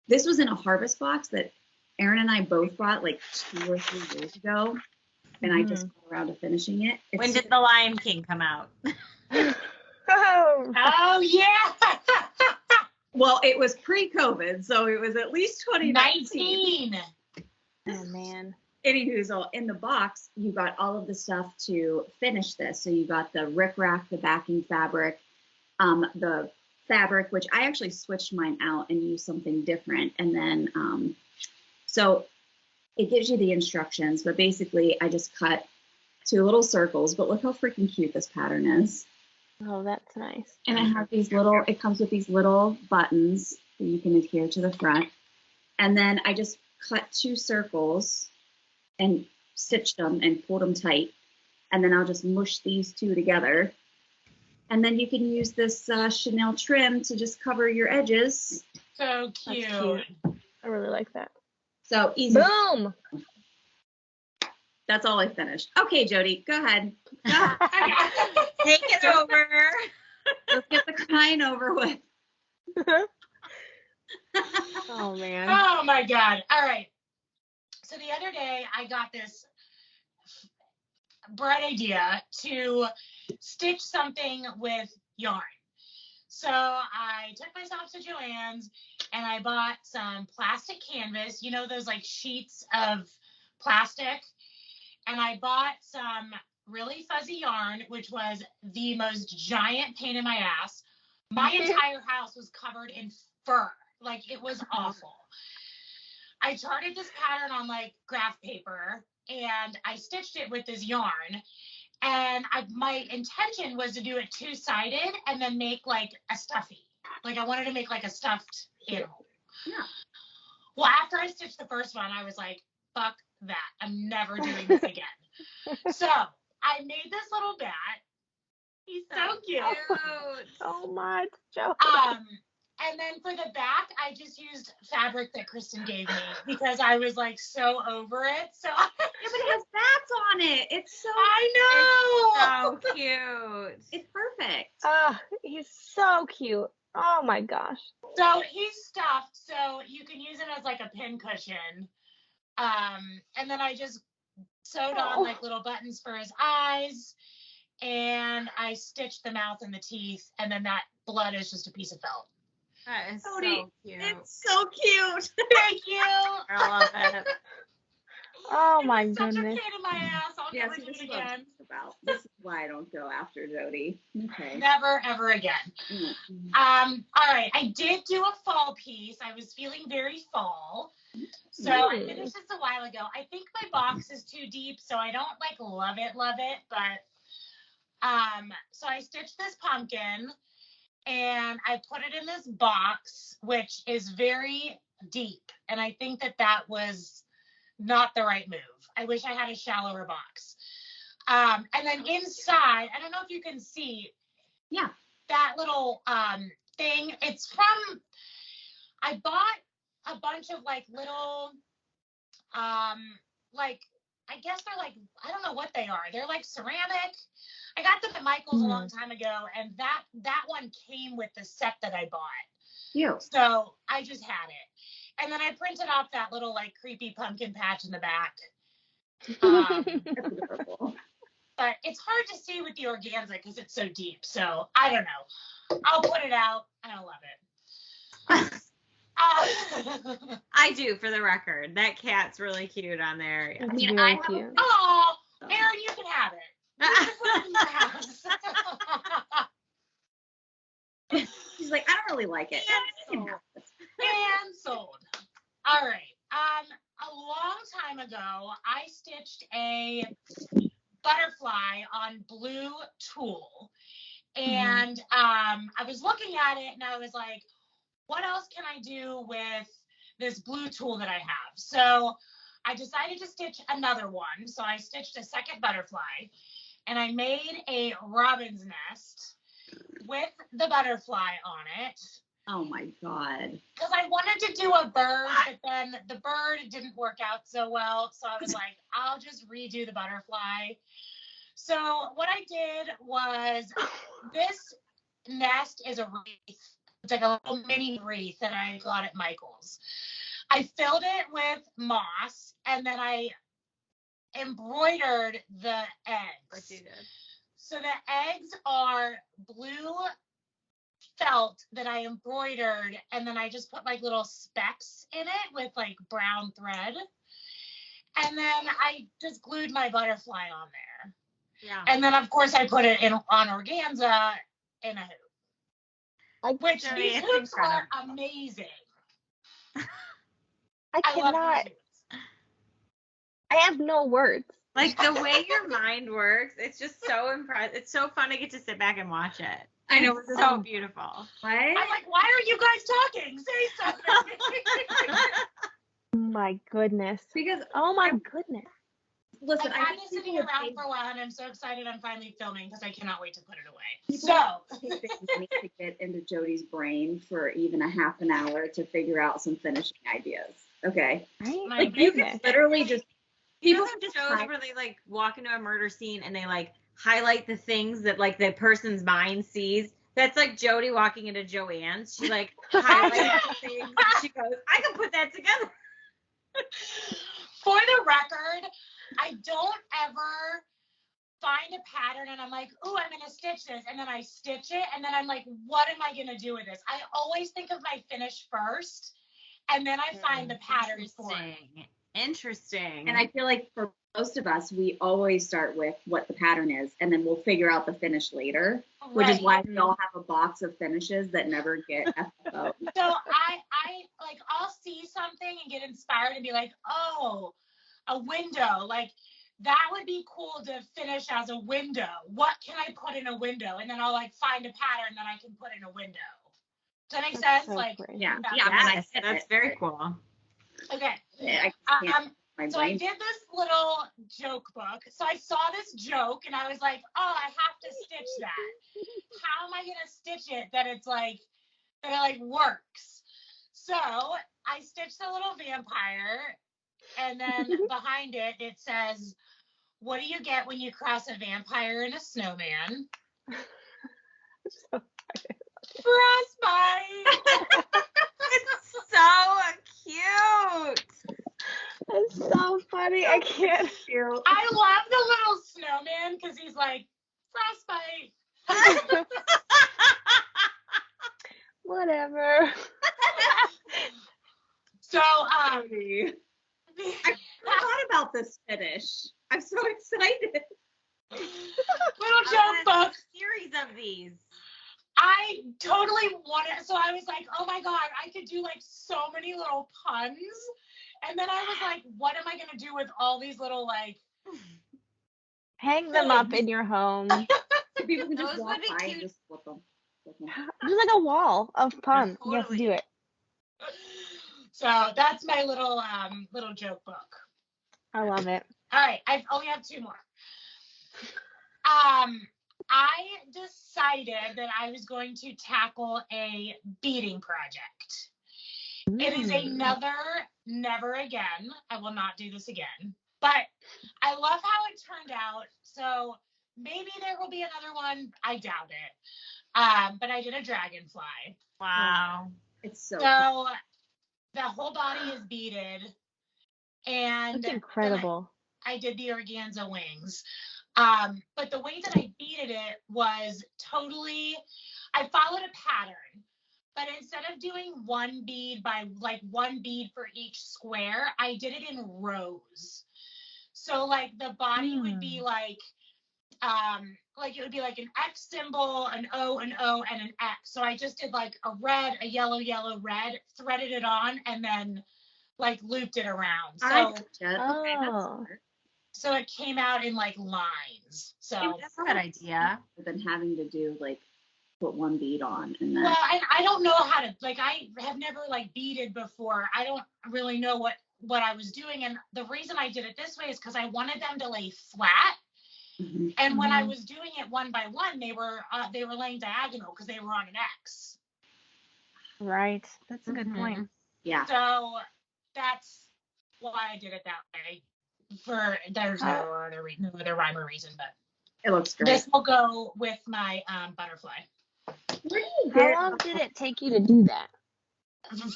This was in a harvest box that Aaron and I both bought like 2 or 3 years ago, and I just got around to finishing it. When did The Lion King come out? Oh. Oh yeah. Well, it was pre-COVID, so it was at least 2019. 19. Oh man. Anywho, in the box, you got all of the stuff to finish this. So you got the rickrack, the backing fabric, the fabric, which I actually switched mine out and used something different. And then, so it gives you the instructions, but basically I just cut 2 little circles, but look how freaking cute this pattern is. Oh, that's nice. And it comes with these little buttons that you can adhere to the front. And then I just cut 2 circles and stitched them and pulled them tight. And then I'll just mush these 2 together. And then you can use this Chanel trim to just cover your edges. So cute. That's cute. I really like that. So easy. Boom. That's all I finished. Okay, Jodi, go ahead. Take it over. Let's get the crying over with. Oh man. Oh my God. All right. So the other day I got this bright idea to stitch something with yarn. So I took myself to Joann's and I bought some plastic canvas, you know, those like sheets of plastic. And I bought some really fuzzy yarn, which was the most giant pain in my ass. My entire house was covered in fur. Like, it was awful. I charted this pattern on like graph paper and I stitched it with this yarn. And my intention was to do it 2-sided and then make like a stuffy. Like, I wanted to make like a stuffed animal. Yeah. Well, after I stitched the first one, I was like, fuck that. I'm never doing this again. So I made this little bat. He's so cute. So much, Joe. And then for the back, I just used fabric that Kristen gave me because I was like so over it. So Yeah, but it has bats on it. It's so I know. So cute. It's perfect. He's so cute. Oh my gosh. So he's stuffed, so you can use him as like a pin cushion. And then I just sewed on like little buttons for his eyes, and I stitched the mouth and the teeth, and then that blood is just a piece of felt. That is Jodi, so cute. It's so cute. Thank you. I love it. Oh my It's such a goodness. pain in my ass. I'll Yeah, never see, do this it is what I'm again. talking about. This is why I don't go after Jodi. Okay. Never, ever again. Mm-hmm. All right. I did do a fall piece. I was feeling very fall. So I finished this a while ago. I think my box is too deep, so I don't like love it, but so I stitched this pumpkin and I put it in this box, which is very deep. And I think that was not the right move. I wish I had a shallower box. And then inside, I don't know if you can see that little thing. It's from, I bought a bunch of like little, like, I guess they're like, I don't know what they are. They're like ceramic. I got them at Michael's a long time ago, and that one came with the set that I bought. Yeah. So I just had it. And then I printed off that little like creepy pumpkin patch in the back. That's adorable. But it's hard to see with the organza because it's so deep. So I don't know. I'll put it out. I love it. I do, for the record. That cat's really cute on there. It's I mean, very I have cute. Oh, Erin, you can have it. You can put it in your house. She's like, I don't really like it. And sold. All right. A long time ago, I stitched a butterfly on blue tulle, and I was looking at it, and I was like, what else can I do with this blue tulle that I have? So I decided to stitch another one. So I stitched a second butterfly, and I made a robin's nest with the butterfly on it. Oh my God. Because I wanted to do a bird, but then the bird didn't work out so well. So I was like, I'll just redo the butterfly. So what I did was, this nest is a wreath. It's like a little mini wreath that I got at Michael's. I filled it with moss, and then I embroidered the eggs. So the eggs are blue felt that I embroidered, and then I just put like little specks in it with like brown thread. And then I just glued my butterfly on there. Yeah. And then of course I put it on organza in a hoop. Which these hoops are amazing. I love cannot. these hoops. I have no words. Like, the way your mind works, it's just so impressive. It's so fun to get to sit back and watch it. I know. It's so beautiful. What? I'm like, why are you guys talking? Say something. Oh my goodness. Because, Oh my goodness. listen, I've I had think this people sitting would around pay, for a while, and I'm so excited I'm finally filming because I cannot wait to put it away. people So, would pay big money to get into Jodi's brain for even a half an hour to figure out some finishing ideas. Okay. Right? My Like, you goodness. could literally just, You know people those can just shows where they like walk into a murder scene and they like highlight the things that like the person's mind sees? That's like Jodi walking into Joanne's. She like highlights the things and she goes, I can put that together. for the record, I don't ever find a pattern and I'm like, ooh, I'm going to stitch this. And then I stitch it. And then I'm like, what am I going to do with this? I always think of my finish first. And then I find the pattern for it. Interesting. And I feel like for most of us, we always start with what the pattern is, and then we'll figure out the finish later, which is why we all have a box of finishes that never get FFO. So I like, I'll see something and get inspired and be like, oh, a window. Like, that would be cool to finish as a window. What can I put in a window? And then I'll like find a pattern that I can put in a window. Does that make sense? So Like, great. Yeah, that's- yeah. I mean, I Yes, get that's it, very but cool. Okay. I can't. My So I brain. did this little joke book. So I saw this joke and I was like, oh, I have to stitch that. How am I gonna stitch it that it's like, that it like works? So I stitched a little vampire, and then behind it, it says, what do you get when you cross a vampire and a snowman? Frostbite. It's so cute. That's so funny. I can't. I love the little snowman because he's like, frostbite. Whatever. So, I forgot about about this finish. I'm so excited. Little joke book. Series of these. I totally wanted, so I was like, oh my God, I could do like so many little puns. And then I was like, what am I going to do with all these little like. Hang them up in your home. People can just Those walk would be by and cute. just flip them. Just like a wall of puns. Yes, Totally. do it. So that's my little joke book. I love it. All right, I only have 2 more. I decided that I was going to tackle a beading project. It is another never again. I will not do this again. But I love how it turned out. So maybe there will be another one. I doubt it. But I did a dragonfly. Wow. It's so So the whole body is beaded. And That's incredible. I did the organza wings. But the way that I beaded it was totally, I followed a pattern, but instead of doing one bead by like one bead for each square, I did it in rows. So like the body would be like it would be like an X symbol, an O, and an X. So I just did like a red, a yellow, red, threaded it on, and then like looped it around. So, gotcha. Okay, that's Oh. smart. so it came out in like lines. So That's a good idea. Than having to do like put one bead on and then. well, I don't know how to, like, I have never like beaded before. I don't really know what I was doing. And the reason I did it this way is because I wanted them to lay flat. Mhm. And when I was doing it one by one, they were laying diagonal because they were on an X. Right. That's a good Mhm. point. Yeah. So that's why I did it that way. There's no other rhyme or reason, but It looks great. this will go with my butterfly. How long did it take you to do that?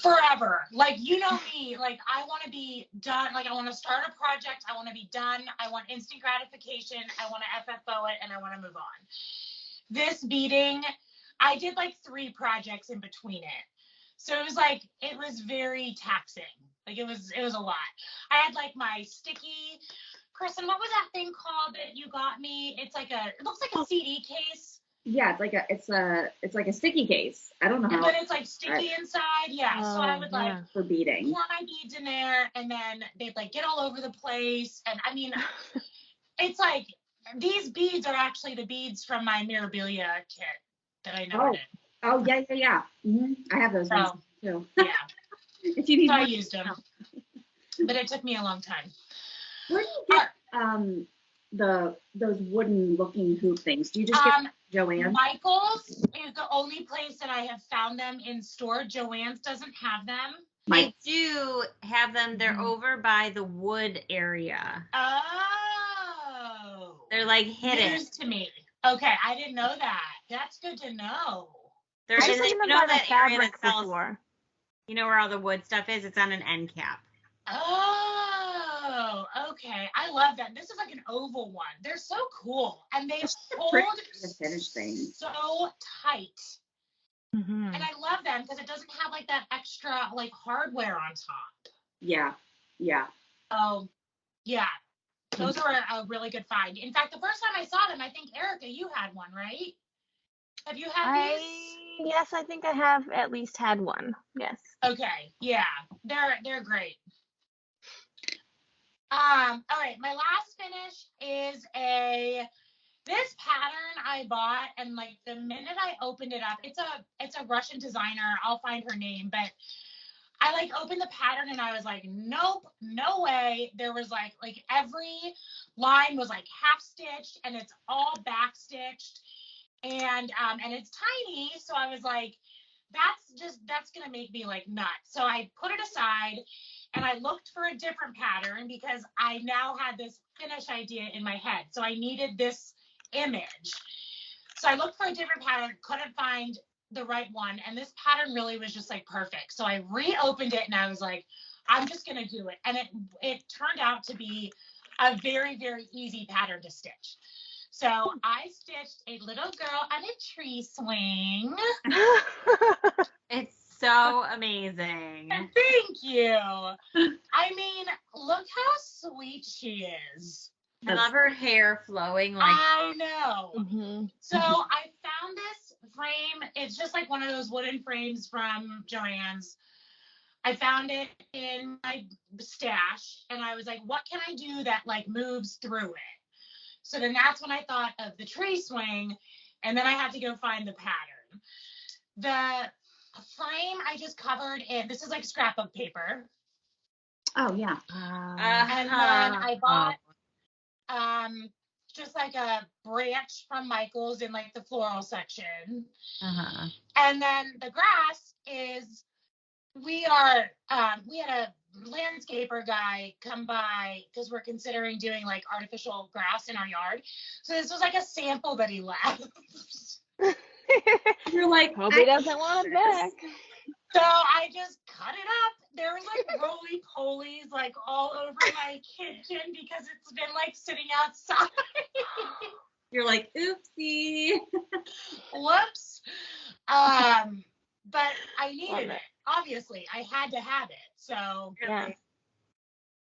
Forever. Like, you know me, like I want to be done. Like I want to start a project. I want to be done. I want instant gratification. I want to FFO it and I want to move on. This beading, I did like 3 projects in between it. So it was very taxing. Like it was a lot. I had like my sticky, Kristen, what was that thing called that you got me? It looks like a CD case. Yeah, it's like a sticky case. I don't know how. But it's like sticky inside. Yeah. So I would like For beading. pour my beads in there and then they'd like get all over the place. And I mean, it's like these beads are actually the beads from my Mirabilia kit that I never did. Oh yeah. Mm-hmm. I have those ones too. Yeah. If you need So I more, used them. But it took me a long time. where do you get those wooden looking hoop things? Do you just get Joanne? Michael's is the only place that I have found them in store. Joann's doesn't have them. They do have them. They're over by the wood area. Oh. They're like hidden. News to me. Okay, I didn't know that. That's good to know. They're I've in seen you them know by the that area fabric that sells, before. you know where all the wood stuff is? It's on an end cap. Oh, okay. I love that. This is like an oval one. They're so cool. And they hold finished thing. so tight. Mm-hmm. And I love them because it doesn't have like that extra like hardware on top. Yeah. Oh, yeah. Those are a really good find. In fact, the first time I saw them, I think, Erica, you had one, right? Have you had these? Yes, I think I have at least had one. Yes. Okay, yeah. They're great. All right, my last finish is this pattern I bought, and like the minute I opened it up, it's a Russian designer. I'll find her name, but I like opened the pattern and I was like, nope, no way. There was like every line was like half stitched and it's all back stitched, and it's tiny. So I was like, that's gonna make me like nuts. So I put it aside and I looked for a different pattern because I now had this finish idea in my head. So I needed this image. So I looked for a different pattern, couldn't find the right one. And this pattern really was just like perfect. So I reopened it and I was like, I'm just going to do it. And it turned out to be a very, very easy pattern to stitch. So I stitched a little girl on a tree swing. It's so amazing. Thank you. I mean, look how sweet she is. I love her hair flowing like. I know. Mm-hmm. So I found this frame. It's just like one of those wooden frames from Joann's. I found it in my stash, and I was like, what can I do that like moves through it? So then that's when I thought of the tree swing, and then I had to go find the pattern. The frame I just covered in, this is like scrapbook paper. Oh yeah. And then I bought just like a branch from Michael's in like the floral section. And then the grass is, we had a landscaper guy come by because we're considering doing like artificial grass in our yard. So this was like a sample that he left. You're like, Hope he doesn't want it back. So I just cut it up. There was like roly-polies like all over my kitchen because it's been like sitting outside. You're like, oopsie. Whoops. But I needed it. Obviously, I had to have it. So Yeah.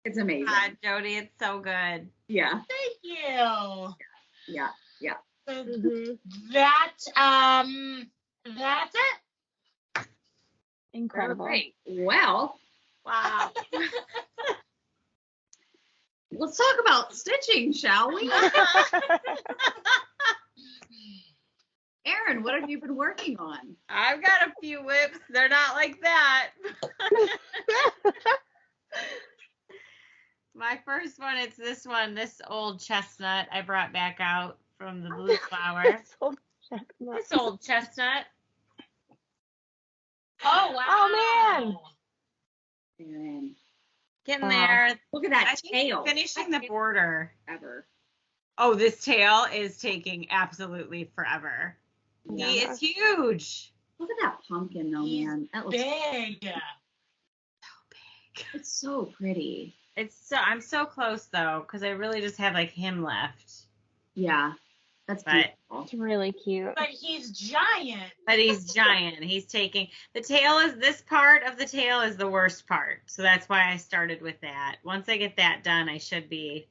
It's amazing. God, Jodi, it's so good. Yeah. thank you. Yeah. Yeah. So Mm-hmm. that's it. Incredible. Great. Well, Wow. let's talk about stitching, shall we? Erin, what have you been working on? I've got a few whips. They're not like that. My first one, it's this one, this old chestnut I brought back out from the blue flower. This old chestnut. Oh wow. Oh, man. Erin, Getting Wow. there. look at that I think tail. finishing the border. Ever. Oh, this tail is taking absolutely forever. Yeah. He is huge. Look at that pumpkin, though, He's man. That looks big. It's so pretty. I'm so close though, because I really just have like him left. Yeah. That's But- beautiful. It's really cute. But he's giant. But he's giant. He's taking this part of the tail is the worst part. So that's why I started with that. Once I get that done, I should be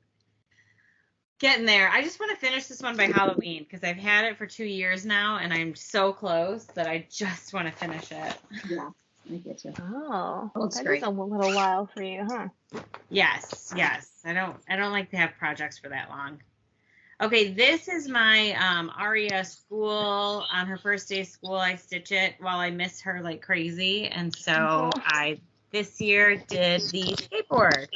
getting there. I just want to finish this one by Halloween because I've had it for 2 years now and I'm so close that I just want to finish it. Yeah. I get you. Oh, Looks that great. is a little while for you, huh? Yes. I don't like to have projects for that long. Okay, this is my Aria school. On her first day of school, I stitch it while I miss her like crazy. And so I this year did the skateboard.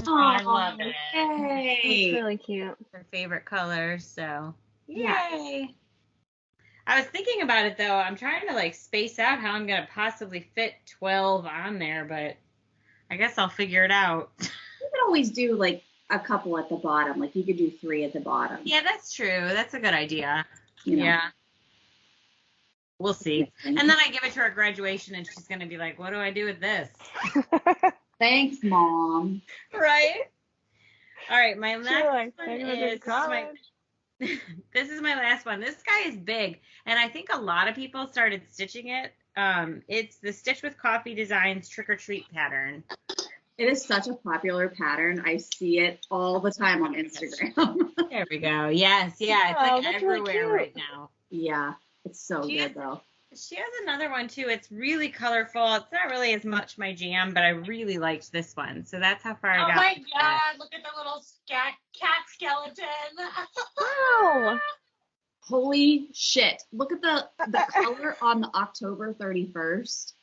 I love it. It's Yay. really cute. Her favorite color, so Yeah. yay. I was thinking about it though. I'm trying to like space out how I'm gonna possibly fit 12 on there, but I guess I'll figure it out. You could always do like a couple at the bottom. Like you could do 3 at the bottom. Yeah, that's true. That's a good idea. You know? Yeah. We'll see. And then I give it to her at graduation and she's gonna be like, what do I do with this? Thanks, Mom. Right? All right, my Sure, next one take her to is college. this is my last one. This guy is big, and I think a lot of people started stitching it. It's the Stitch with Coffee Designs Trick or Treat pattern. It is such a popular pattern. I see it all the time on Instagram. There we go. Yes, yeah, it's Oh, like that's really everywhere cute. right now. Yeah, it's so She good is- though. She has another one too. It's really colorful. It's not really as much my jam, but I really liked this one. So that's how far I Oh got. my with it. god, look at the little cat skeleton. Wow. Holy shit. Look at the color on the October 31st.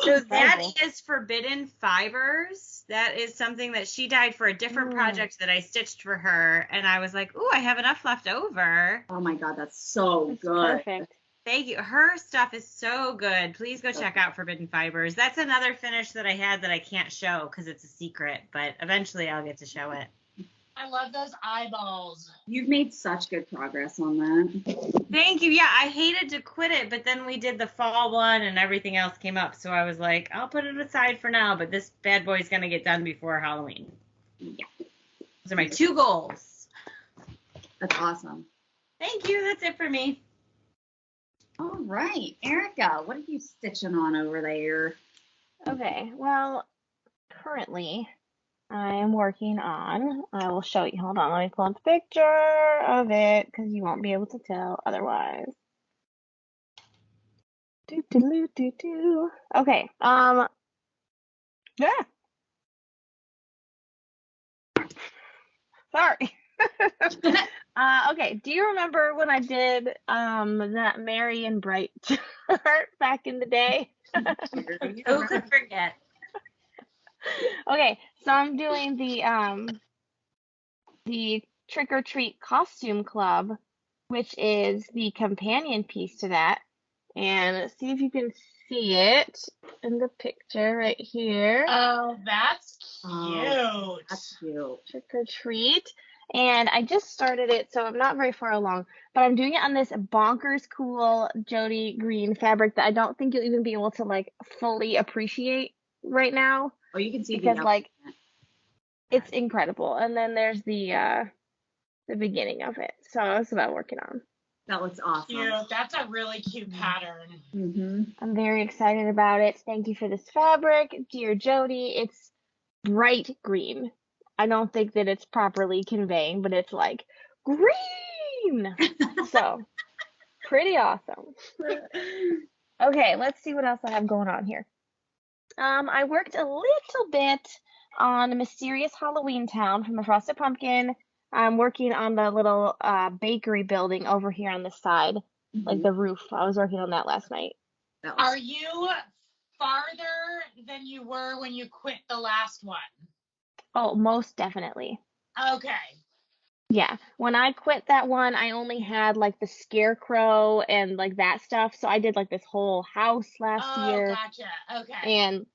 So that Incredible. is Forbidden Fibers. That is something that she dyed for a different Mm. project that I stitched for her. And I was like, ooh, I have enough left over. Oh my god, that's so That's good. perfect. Thank you. Her stuff is so good. Please go check out Forbidden Fibers. That's another finish that I had that I can't show because it's a secret, but eventually I'll get to show it. I love those eyeballs. You've made such good progress on that. Thank you. Yeah, I hated to quit it, but then we did the fall one and everything else came up. So I was like, I'll put it aside for now, but this bad boy's going to get done before Halloween. Yeah. Those are my 2 goals. That's awesome. Thank you. That's it for me. All right, Erica, what are you stitching on over there? Okay, well, currently, I am working on. I will show you. Hold on, let me pull up the picture of it because you won't be able to tell otherwise. Okay. Yeah. Sorry. Okay. Do you remember when I did that Merry and Bright chart back in the day? Who could forget? Okay, so I'm doing the Trick or Treat Costume Club, which is the companion piece to that. And see if you can see it in the picture right here. Oh, that's cute. Oh, that's cute. Trick or Treat. And I just started it, so I'm not very far along. But I'm doing it on this bonkers cool Jodi green fabric that I don't think you'll even be able to like fully appreciate right now. Oh, you can see because the like it's incredible. And then there's the beginning of it. So that's what I'm working on. that looks awesome. Cute. That's a really cute pattern. Mm-hmm. I'm very excited about it. Thank you for this fabric, dear Jodi. It's bright green. I don't think that it's properly conveying, but it's like green. So pretty awesome. Okay, let's see what else I have going on here. I worked a little bit on Mysterious Halloween Town from the Frosted Pumpkin. I'm working on the little bakery building over here on the side, like the roof. I was working on that last night. Are you farther than you were when you quit the last one? Oh, most definitely. Okay. Yeah. When I quit that one, I only had like the scarecrow and like that stuff. So I did like this whole house last year. Gotcha. Okay. And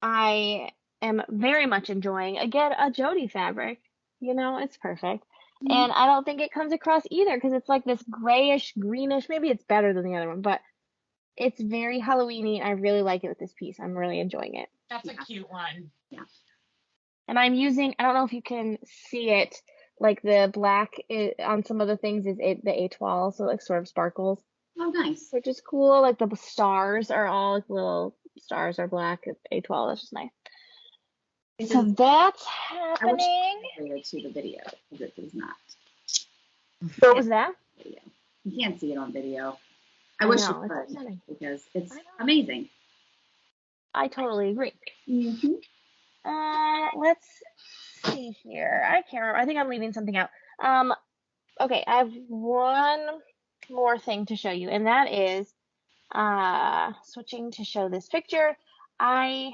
I am very much enjoying, again, a Jodi fabric. You know, it's perfect. And I don't think it comes across either because it's like this grayish, greenish. Maybe it's better than the other one, but it's very Halloween-y. I really like it with this piece. I'm really enjoying it. That's a cute one. Yeah. And I'm using, I don't know if you can see it, like the black on some of the things is the étoile, so it like sort of sparkles. Oh, nice. Which is cool. Like the stars are all like little stars are black. Étoile, that's just nice. So that's happening. I wish to the video because it does not. What was that? Video. You can't see it on video. I wish you it's could upsetting. because it's amazing. I totally agree. Mm-hmm. Let's see here. I can't remember. I think I'm leaving something out. Okay, I have one more thing to show you, and that is switching to show this picture. I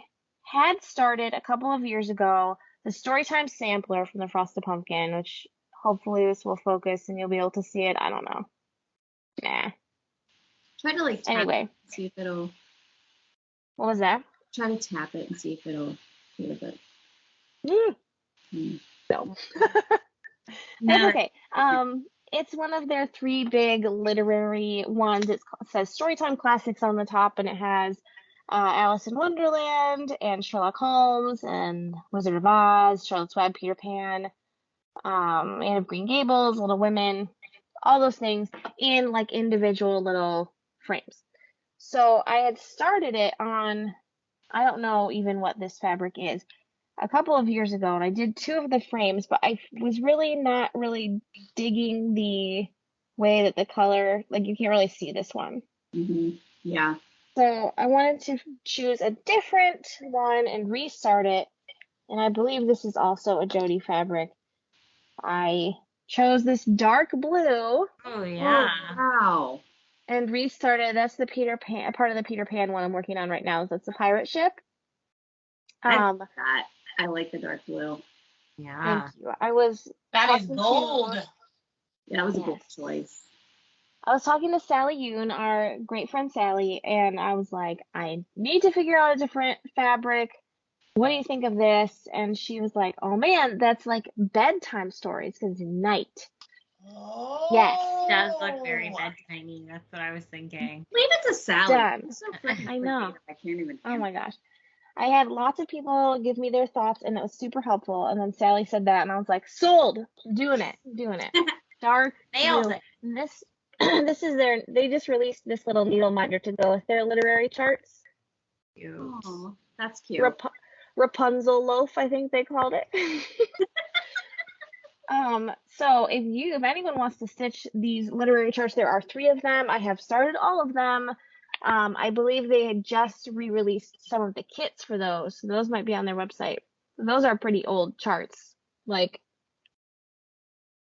had started a couple of years ago the Storytime sampler from the Frosted Pumpkin, which hopefully this will focus and you'll be able to see it. I don't know. Nah. Try to like tap Anyway. it and see if it'll. What was that? Try to tap it and see if it'll do with it. No. That's okay. It's one of their 3 big literary ones. It says Storytime Classics on the top, and it has Alice in Wonderland and Sherlock Holmes and Wizard of Oz, Charlotte's Web, Peter Pan, Anne of Green Gables, Little Women, all those things in like individual little frames. So I had started it on, I don't know even what this fabric is, a couple of years ago, and I did 2 of the frames, but I was really not really digging the way that the color, like you can't really see this one. Mm-hmm. Yeah. So I wanted to choose a different one and restart it, and I believe this is also a Jodi fabric. I chose this dark blue. Oh yeah. Oh, wow. And restarted. That's the Peter Pan, part of the Peter Pan one I'm working on right now. That's the pirate ship. I like the dark blue. Yeah. Thank you. That is gold. Yeah, that was a good choice. I was talking to Sally Yoon, our great friend Sally, and I was like, I need to figure out a different fabric. What do you think of this? And she was like, oh man, that's like bedtime stories because it's night. Oh. Yes. It does look very bedtimey. That's what I was thinking. Leave it to Sally. Done. So freaking I know. I can't even. Oh my gosh. I had lots of people give me their thoughts, and it was super helpful. And then Sally said that, and I was like, sold. Doing it. Dark. Nailed blue. it. And this is they just released this little needle minder to go with their literary charts. Cute. Oh, that's cute. Rapunzel loaf, I think they called it. So if anyone wants to stitch these literary charts, there are 3 of them. I have started all of them. I believe they had just re-released some of the kits for those. So those might be on their website. Those are pretty old charts. Like,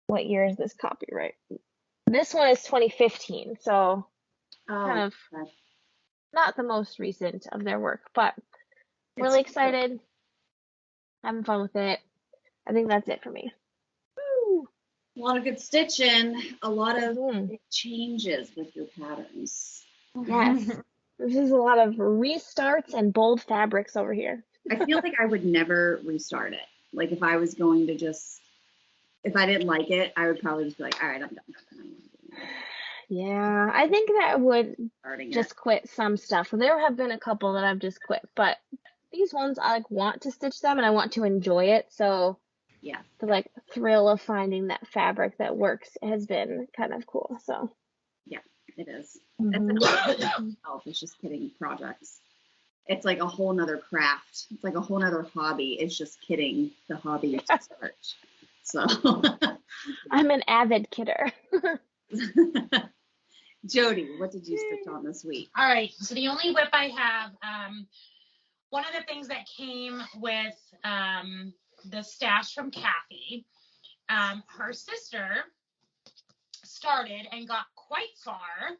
what year is this copyright? This one is 2015, so kind of okay. not the most recent of their work, but really excited, having fun with it. I think that's it for me. Woo! A lot of good stitching, a lot of Mhm. changes with your patterns. Yes. This is a lot of restarts and bold fabrics over here. I feel like I would never restart it. Like if I was going to if I didn't like it, I would probably just be like, all right, I'm done. I don't wanna do it. Yeah, I think that I would Starting just quit some stuff. There have been a couple that I've just quit, but these ones I like want to stitch them and I want to enjoy it. So Yeah. the like thrill of finding that fabric that works has been kind of cool. So it is. Mhm. It's itself. It's just kidding projects. It's like a whole nother craft. It's like a whole nother hobby. It's just kidding the hobby to start. So I'm an avid kidder. Jodi, what did you stitch on this week? All right, so the only whip I have, one of the things that came with the stash from Kathy, her sister started and got quite far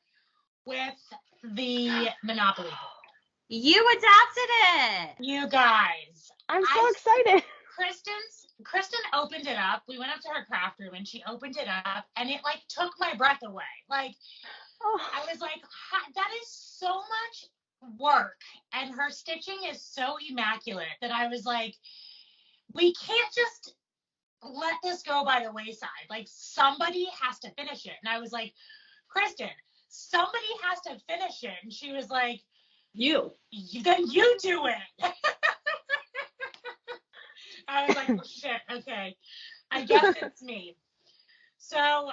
with the Monopoly board. You adopted it. You guys, I'm so excited. Kristen opened it up. We went up to her craft room and she opened it up and it like took my breath away. Like, I was like, that is so much work. And her stitching is so immaculate that I was like, we can't just let this go by the wayside. Like, somebody has to finish it. And I was like, Kristen, somebody has to finish it. And she was like, then you do it. I was like, oh, shit, okay. I guess it's me. So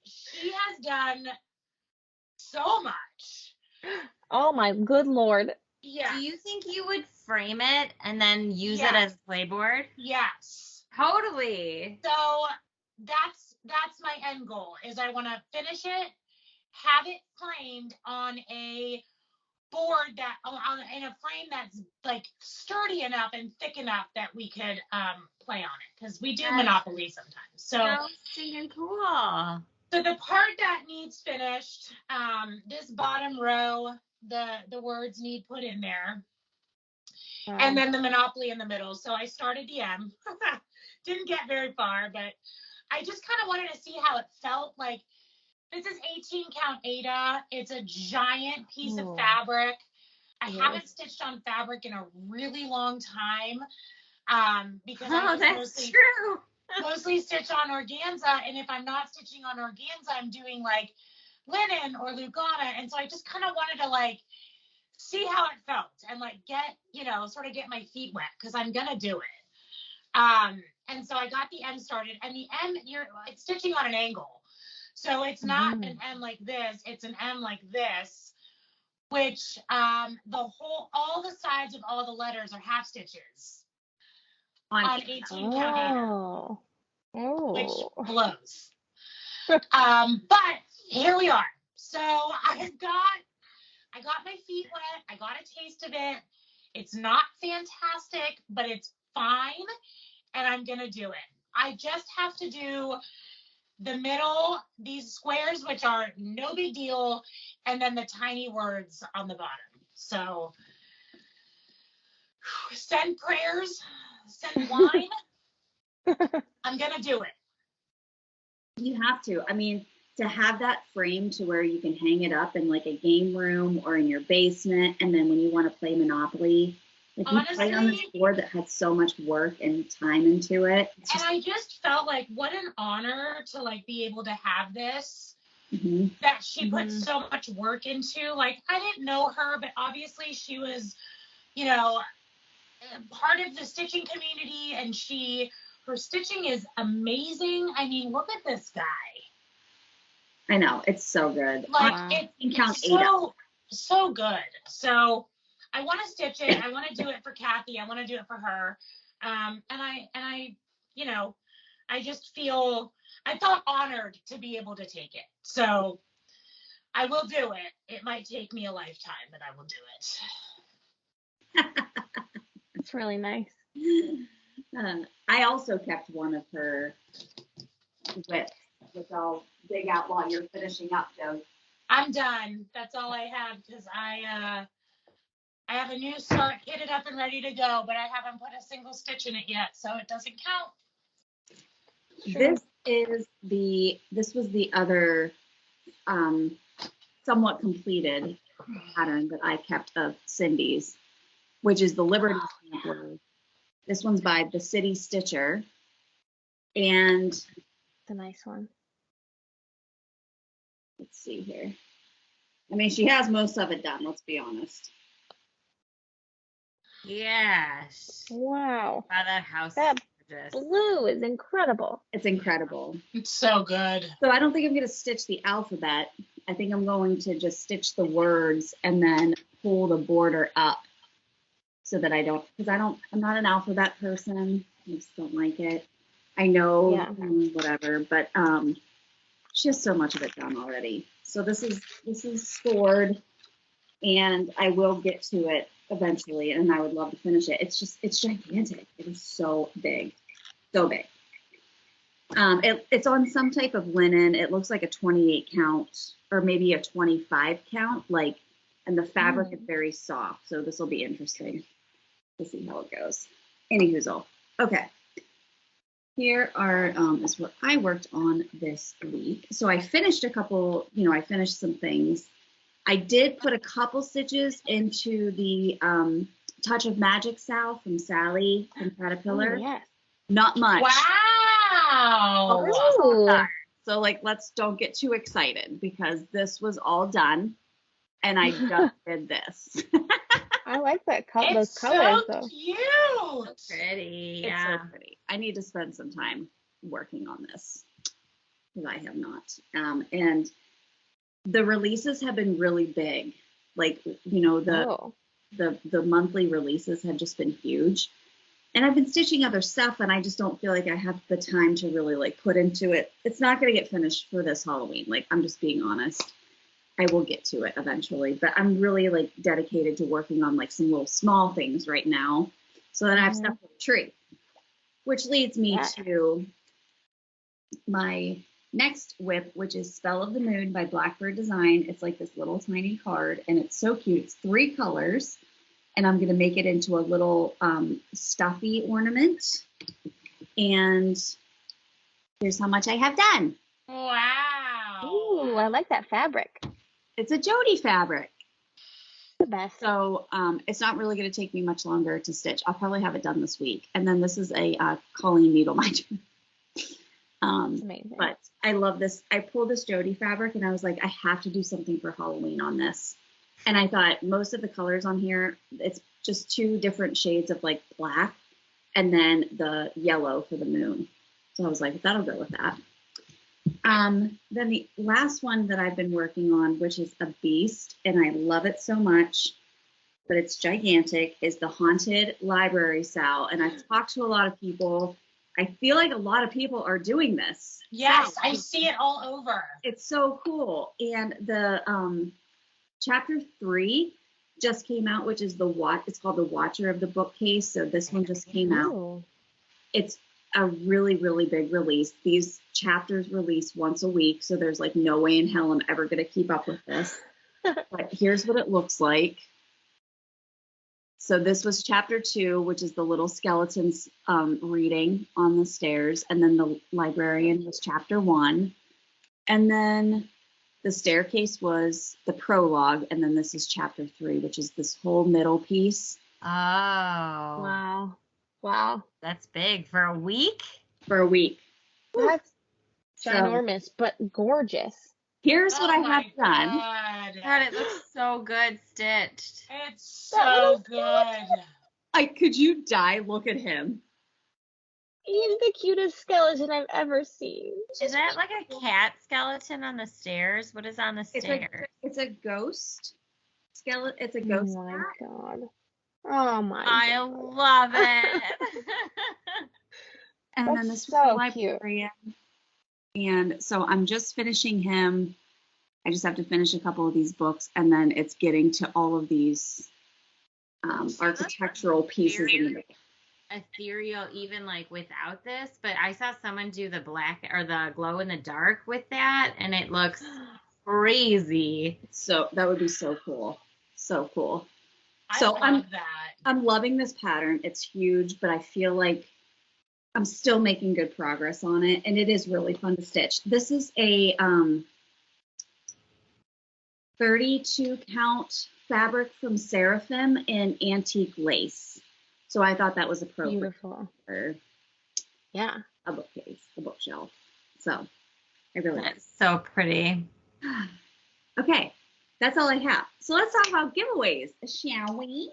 she has done so much. Oh my good Lord. Yeah. Do you think you would frame it and then use it as playboard? Yes. Totally. So that's my end goal is I want to finish it, have it framed on a board in a frame that's like sturdy enough and thick enough that we could play on it because we do Monopoly sometimes. So stinking cool. So the part that needs finished, this bottom row, the words need put in there, and then the Monopoly in the middle. So I started the M. Didn't get very far, but I just kind of wanted to see how it felt. Like, this is 18 count Ada. It's a giant piece of fabric. I haven't stitched on fabric in a really long time because mostly stitch on organza. And if I'm not stitching on organza, I'm doing like linen or Lugana. And so I just kind of wanted to like see how it felt and like sort of get my feet wet because I'm going to do it. And so I got the M started, and the M, it's stitching on an angle. So it's not an M like this, it's an M like this, which all the sides of all the letters are half stitches on 18 count Ada, which blows. But here we are. So I got my feet wet. I got a taste of it. It's not fantastic, but it's fine. And I'm going to do it. I just have to do the middle, these squares, which are no big deal, and then the tiny words on the bottom. So send prayers, send wine. I'm going to do it. You have to. I mean, to have that frame to where you can hang it up in like a game room or in your basement, and then when you want to play Monopoly, like honestly, you play on this board that has so much work and time into it. And I just felt like what an honor to like be able to have this that she put so much work into. Like, I didn't know her, but obviously she was, part of the stitching community, and her stitching is amazing. I mean, look at this guy. I know, it's so good. Like, it's so good. So I want to stitch it. I want to do it for Kathy. I want to do it for her. And I, you know, I just I felt honored to be able to take it. So I will do it. It might take me a lifetime, but I will do it. It's really nice. I also kept one of her whips, which I'll dig out while you're finishing up, Joe. I'm done. That's all I have because I have a new start kitted up and ready to go, but I haven't put a single stitch in it yet, so it doesn't count. Sure. This was the other somewhat completed pattern that I kept of Cindy's, which is the Liberty sampler. This one's by the City Stitcher, and It's a nice one. let's see here. I mean, she has most of it done, let's be honest. Yes. Wow. Wow, that house That is gorgeous. blue is incredible. It's incredible. It's so good. So I don't think I'm going to stitch the alphabet. I think I'm going to just stitch the words and then pull the border up so that I'm not an alphabet person. I just don't like it. I know, Yeah. whatever, but she has so much of it done already. So this is scored, and I will get to it eventually, and I would love to finish it. It's gigantic. It is so big, so big. It's on some type of linen. It looks like a 28 count or maybe a 25 count, and the fabric is very soft. So this will be interesting to see how it goes. Anyhoozle. Okay. Here is what I worked on this week. So I finished I finished some things. I did put a couple stitches into the Touch of Magic Sal from Sally from Caterpillar. Oh, yes. Not much. Wow. Ooh. So let's don't get too excited because this was all done and I just did this. I like that those It's colors so though. cute. Pretty. It's Yeah. so pretty. I need to spend some time working on this because I have not. And the releases have been really big. Oh. The monthly releases have just been huge. And I've been stitching other stuff and I just don't feel like I have the time to really put into it. It's not going to get finished for this Halloween. I'm just being honest. I will get to it eventually, but I'm really dedicated to working on some little small things right now so that I have stuff for the tree, which leads me to my next whip, which is Spell of the Moon by Blackbird Design. It's this little tiny card and it's so cute. It's 3 colors and I'm going to make it into a little stuffy ornament. And here's how much I have done. Wow. Ooh, I like that fabric. It's a Jodi fabric. The best. So it's not really going to take me much longer to stitch. I'll probably have it done this week. And then this is a Colleen needle minder. That's amazing. But I love this. I pulled this Jodi fabric and I was like, I have to do something for Halloween on this. And I thought most of the colors on here, it's just 2 different shades of black and then the yellow for the moon. So I was like, that'll go with that. Then the last one that I've been working on, which is a beast, and I love it so much, but it's gigantic, is the Haunted Library Sal. And I've talked to a lot of people. I feel like a lot of people are doing this. Yes, I see it all over. It's so cool. And the chapter 3 just came out, which is it's called The Watcher of the Bookcase. So this one just came out. Ooh. It's a really, really big release. These chapters release once a week, so there's no way in hell I'm ever going to keep up with this. But here's what it looks like. So this was chapter 2, which is the little skeletons reading on the stairs, and then the librarian was chapter 1, and then the staircase was the prologue, and then this is chapter 3, which is this whole middle piece. Oh. Wow. That's big for a week. For a week. That's So- ginormous, but gorgeous. Here's what I Oh have my done. God, it looks so good stitched. It's That so little good. Could you die? Look at him. He's the cutest skeleton I've ever seen. Is that like a cat skeleton on the stairs? What is on the stairs? It's a ghost skeleton. It's a Oh ghost my cat. god. Oh my I god. love it. And then That's this so librarian. And so I'm just finishing him. I just have to finish a couple of these books, and then it's getting to all of these architectural pieces in the middle. Ethereal even like without this, but I saw someone do the black or the glow in the dark with that, and it looks crazy. So that would be so cool. So cool. I So love that. I'm loving this pattern. It's huge, but I feel like I'm still making good progress on it, and it is really fun to stitch. This is a 32 count fabric from Seraphim in antique lace. So I thought that was appropriate beautiful. for Yeah. a bookcase, a bookshelf. So I really like it. That's so pretty. Okay, that's all I have. So let's talk about giveaways, shall we?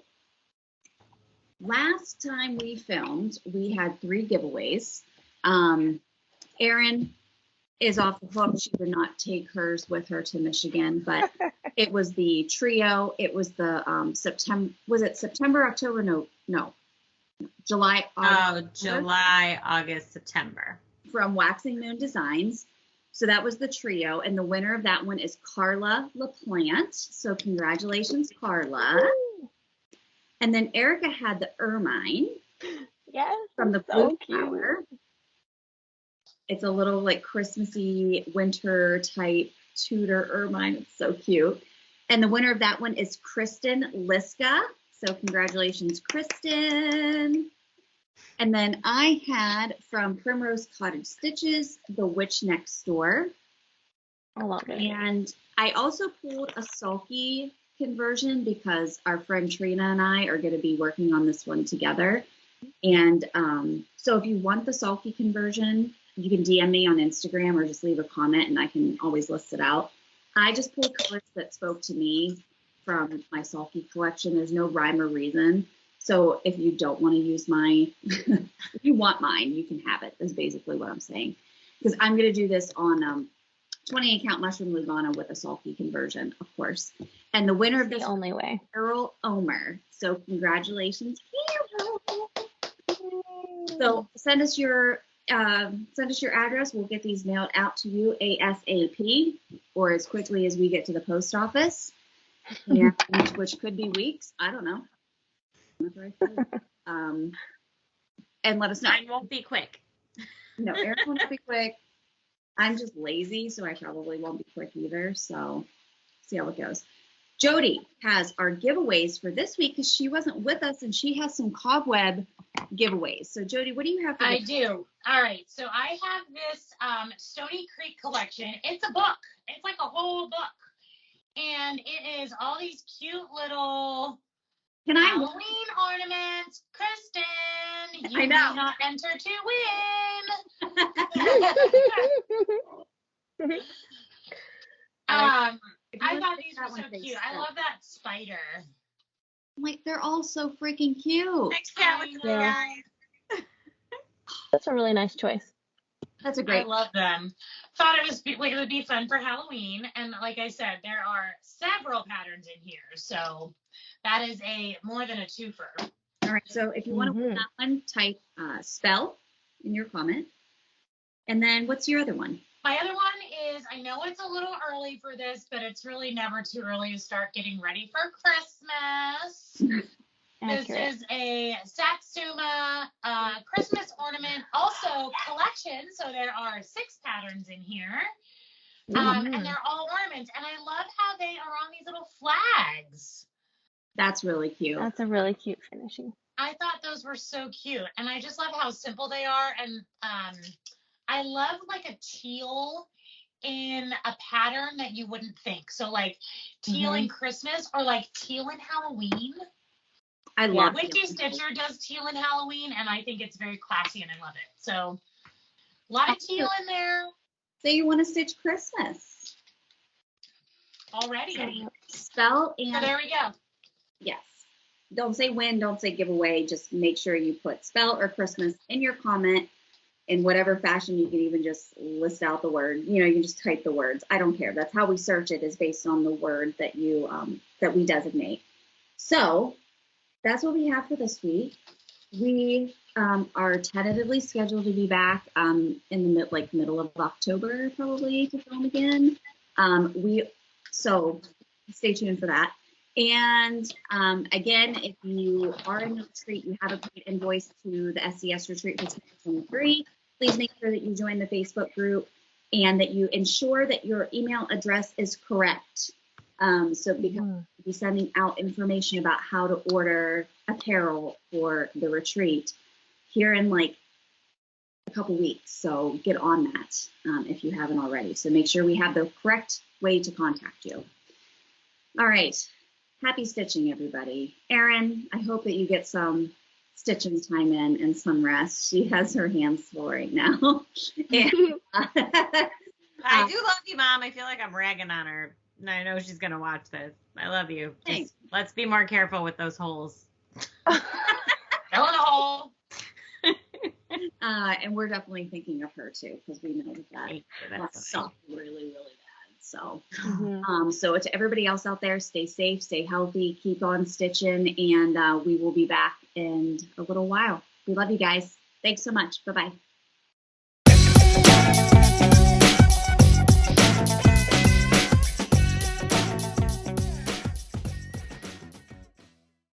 Last time we filmed, we had 3 giveaways. Erin is off the hook. She did not take hers with her to Michigan, but it was the trio. It was the September. Was it September, October? No. July, August. July, August, September. From Waxing Moon Designs. So that was the trio, and the winner of that one is Carla LaPlante. So congratulations, Carla. Woo. And then Erica had the ermine Yes. from the so Blue cute. Flower. It's a little like Christmassy winter type Tudor ermine. It's so cute. And the winner of that one is Kristen Liska. So congratulations, Kristen. And then I had from Primrose Cottage Stitches, The Witch Next Door. I love it. And I also pulled a sulky conversion because our friend Trina and I are going to be working on this one together. And so if you want the sulky conversion, you can DM me on Instagram or just leave a comment and I can always list it out. I just pulled colors that spoke to me from my sulky collection. There's no rhyme or reason. So if you don't want to use mine, if you want mine, you can have it, is basically what I'm saying. Because I'm going to do this on 28 count mushroom Lugana with a sulky conversion, of course. And the winner of The this only way. Earl Omer. So congratulations, Carol. So send us your address. We'll get these mailed out to you ASAP or as quickly as we get to the post office, and, which could be weeks. I don't know. And let us know. Mine won't be quick. No, Erin won't be quick. I'm just lazy, so I probably won't be quick either. So see how it goes. Jodi has our giveaways for this week because she wasn't with us and she has some cobweb giveaways. So Jodi, what do you have for I do. All right. So I have this Stony Creek collection. It's a book. It's like a whole book. And it is all these cute little Halloween ornaments. Kristen, you I know. may not enter to win. I thought these were so cute. I love that spider. Like, they're all so freaking cute. Next chat with you Yeah. guys. That's a really nice choice. That's a I great. love them. Thought it would be fun for Halloween, and like I said, there are several patterns in here, so that is more than a twofer. All right. So if you want to win that one, type spell in your comment. And then what's your other one? My other one is, I know it's a little early for this, but it's really never too early to start getting ready for Christmas. This is a Satsuma Christmas ornament, also collection. So there are 6 patterns in here. And they're all ornaments. And I love how they are on these little flags. That's really cute. That's a really cute finishing. I thought those were so cute. And I just love how simple they are. And I love like a teal in a pattern that you wouldn't think. So like teal in Christmas or like teal in Halloween. I love it. Witchy Stitcher does teal in Halloween, and I think it's very classy, and I love it. So, a lot of teal in there. Say you want to stitch Christmas. Already. Spell and. So there we go. Yes. Don't say win, don't say giveaway. Just make sure you put spell or Christmas in your comment. in whatever fashion. You can even just list out the word, you know, you can just type the words. I don't care. That's how we search it, is based on the word that you, that we designate. So that's what we have for this week. We are tentatively scheduled to be back in the middle of October, probably, to film again. So stay tuned for that. And again, if you are in the retreat, you have a paid invoice to the SCS retreat for 2023, please make sure that you join the Facebook group and that you ensure that your email address is correct. So because we'll be sending out information about how to order apparel for the retreat here in like a couple weeks. So get on that if you haven't already. So make sure we have the correct way to contact you. All right. Happy stitching, everybody. Erin, I hope that you get some stitching time in and some rest. She has her hands full right now. And, I do love you, Mom. I feel like I'm ragging on her. And I know she's going to watch this. I love you. Just, let's be more careful with those holes. Go in the hole. And we're definitely thinking of her too, because we know that sucked really, really bad. So, so to everybody else out there, stay safe, stay healthy, keep on stitching, and we will be back in a little while. We love you guys. Thanks so much. Bye-bye.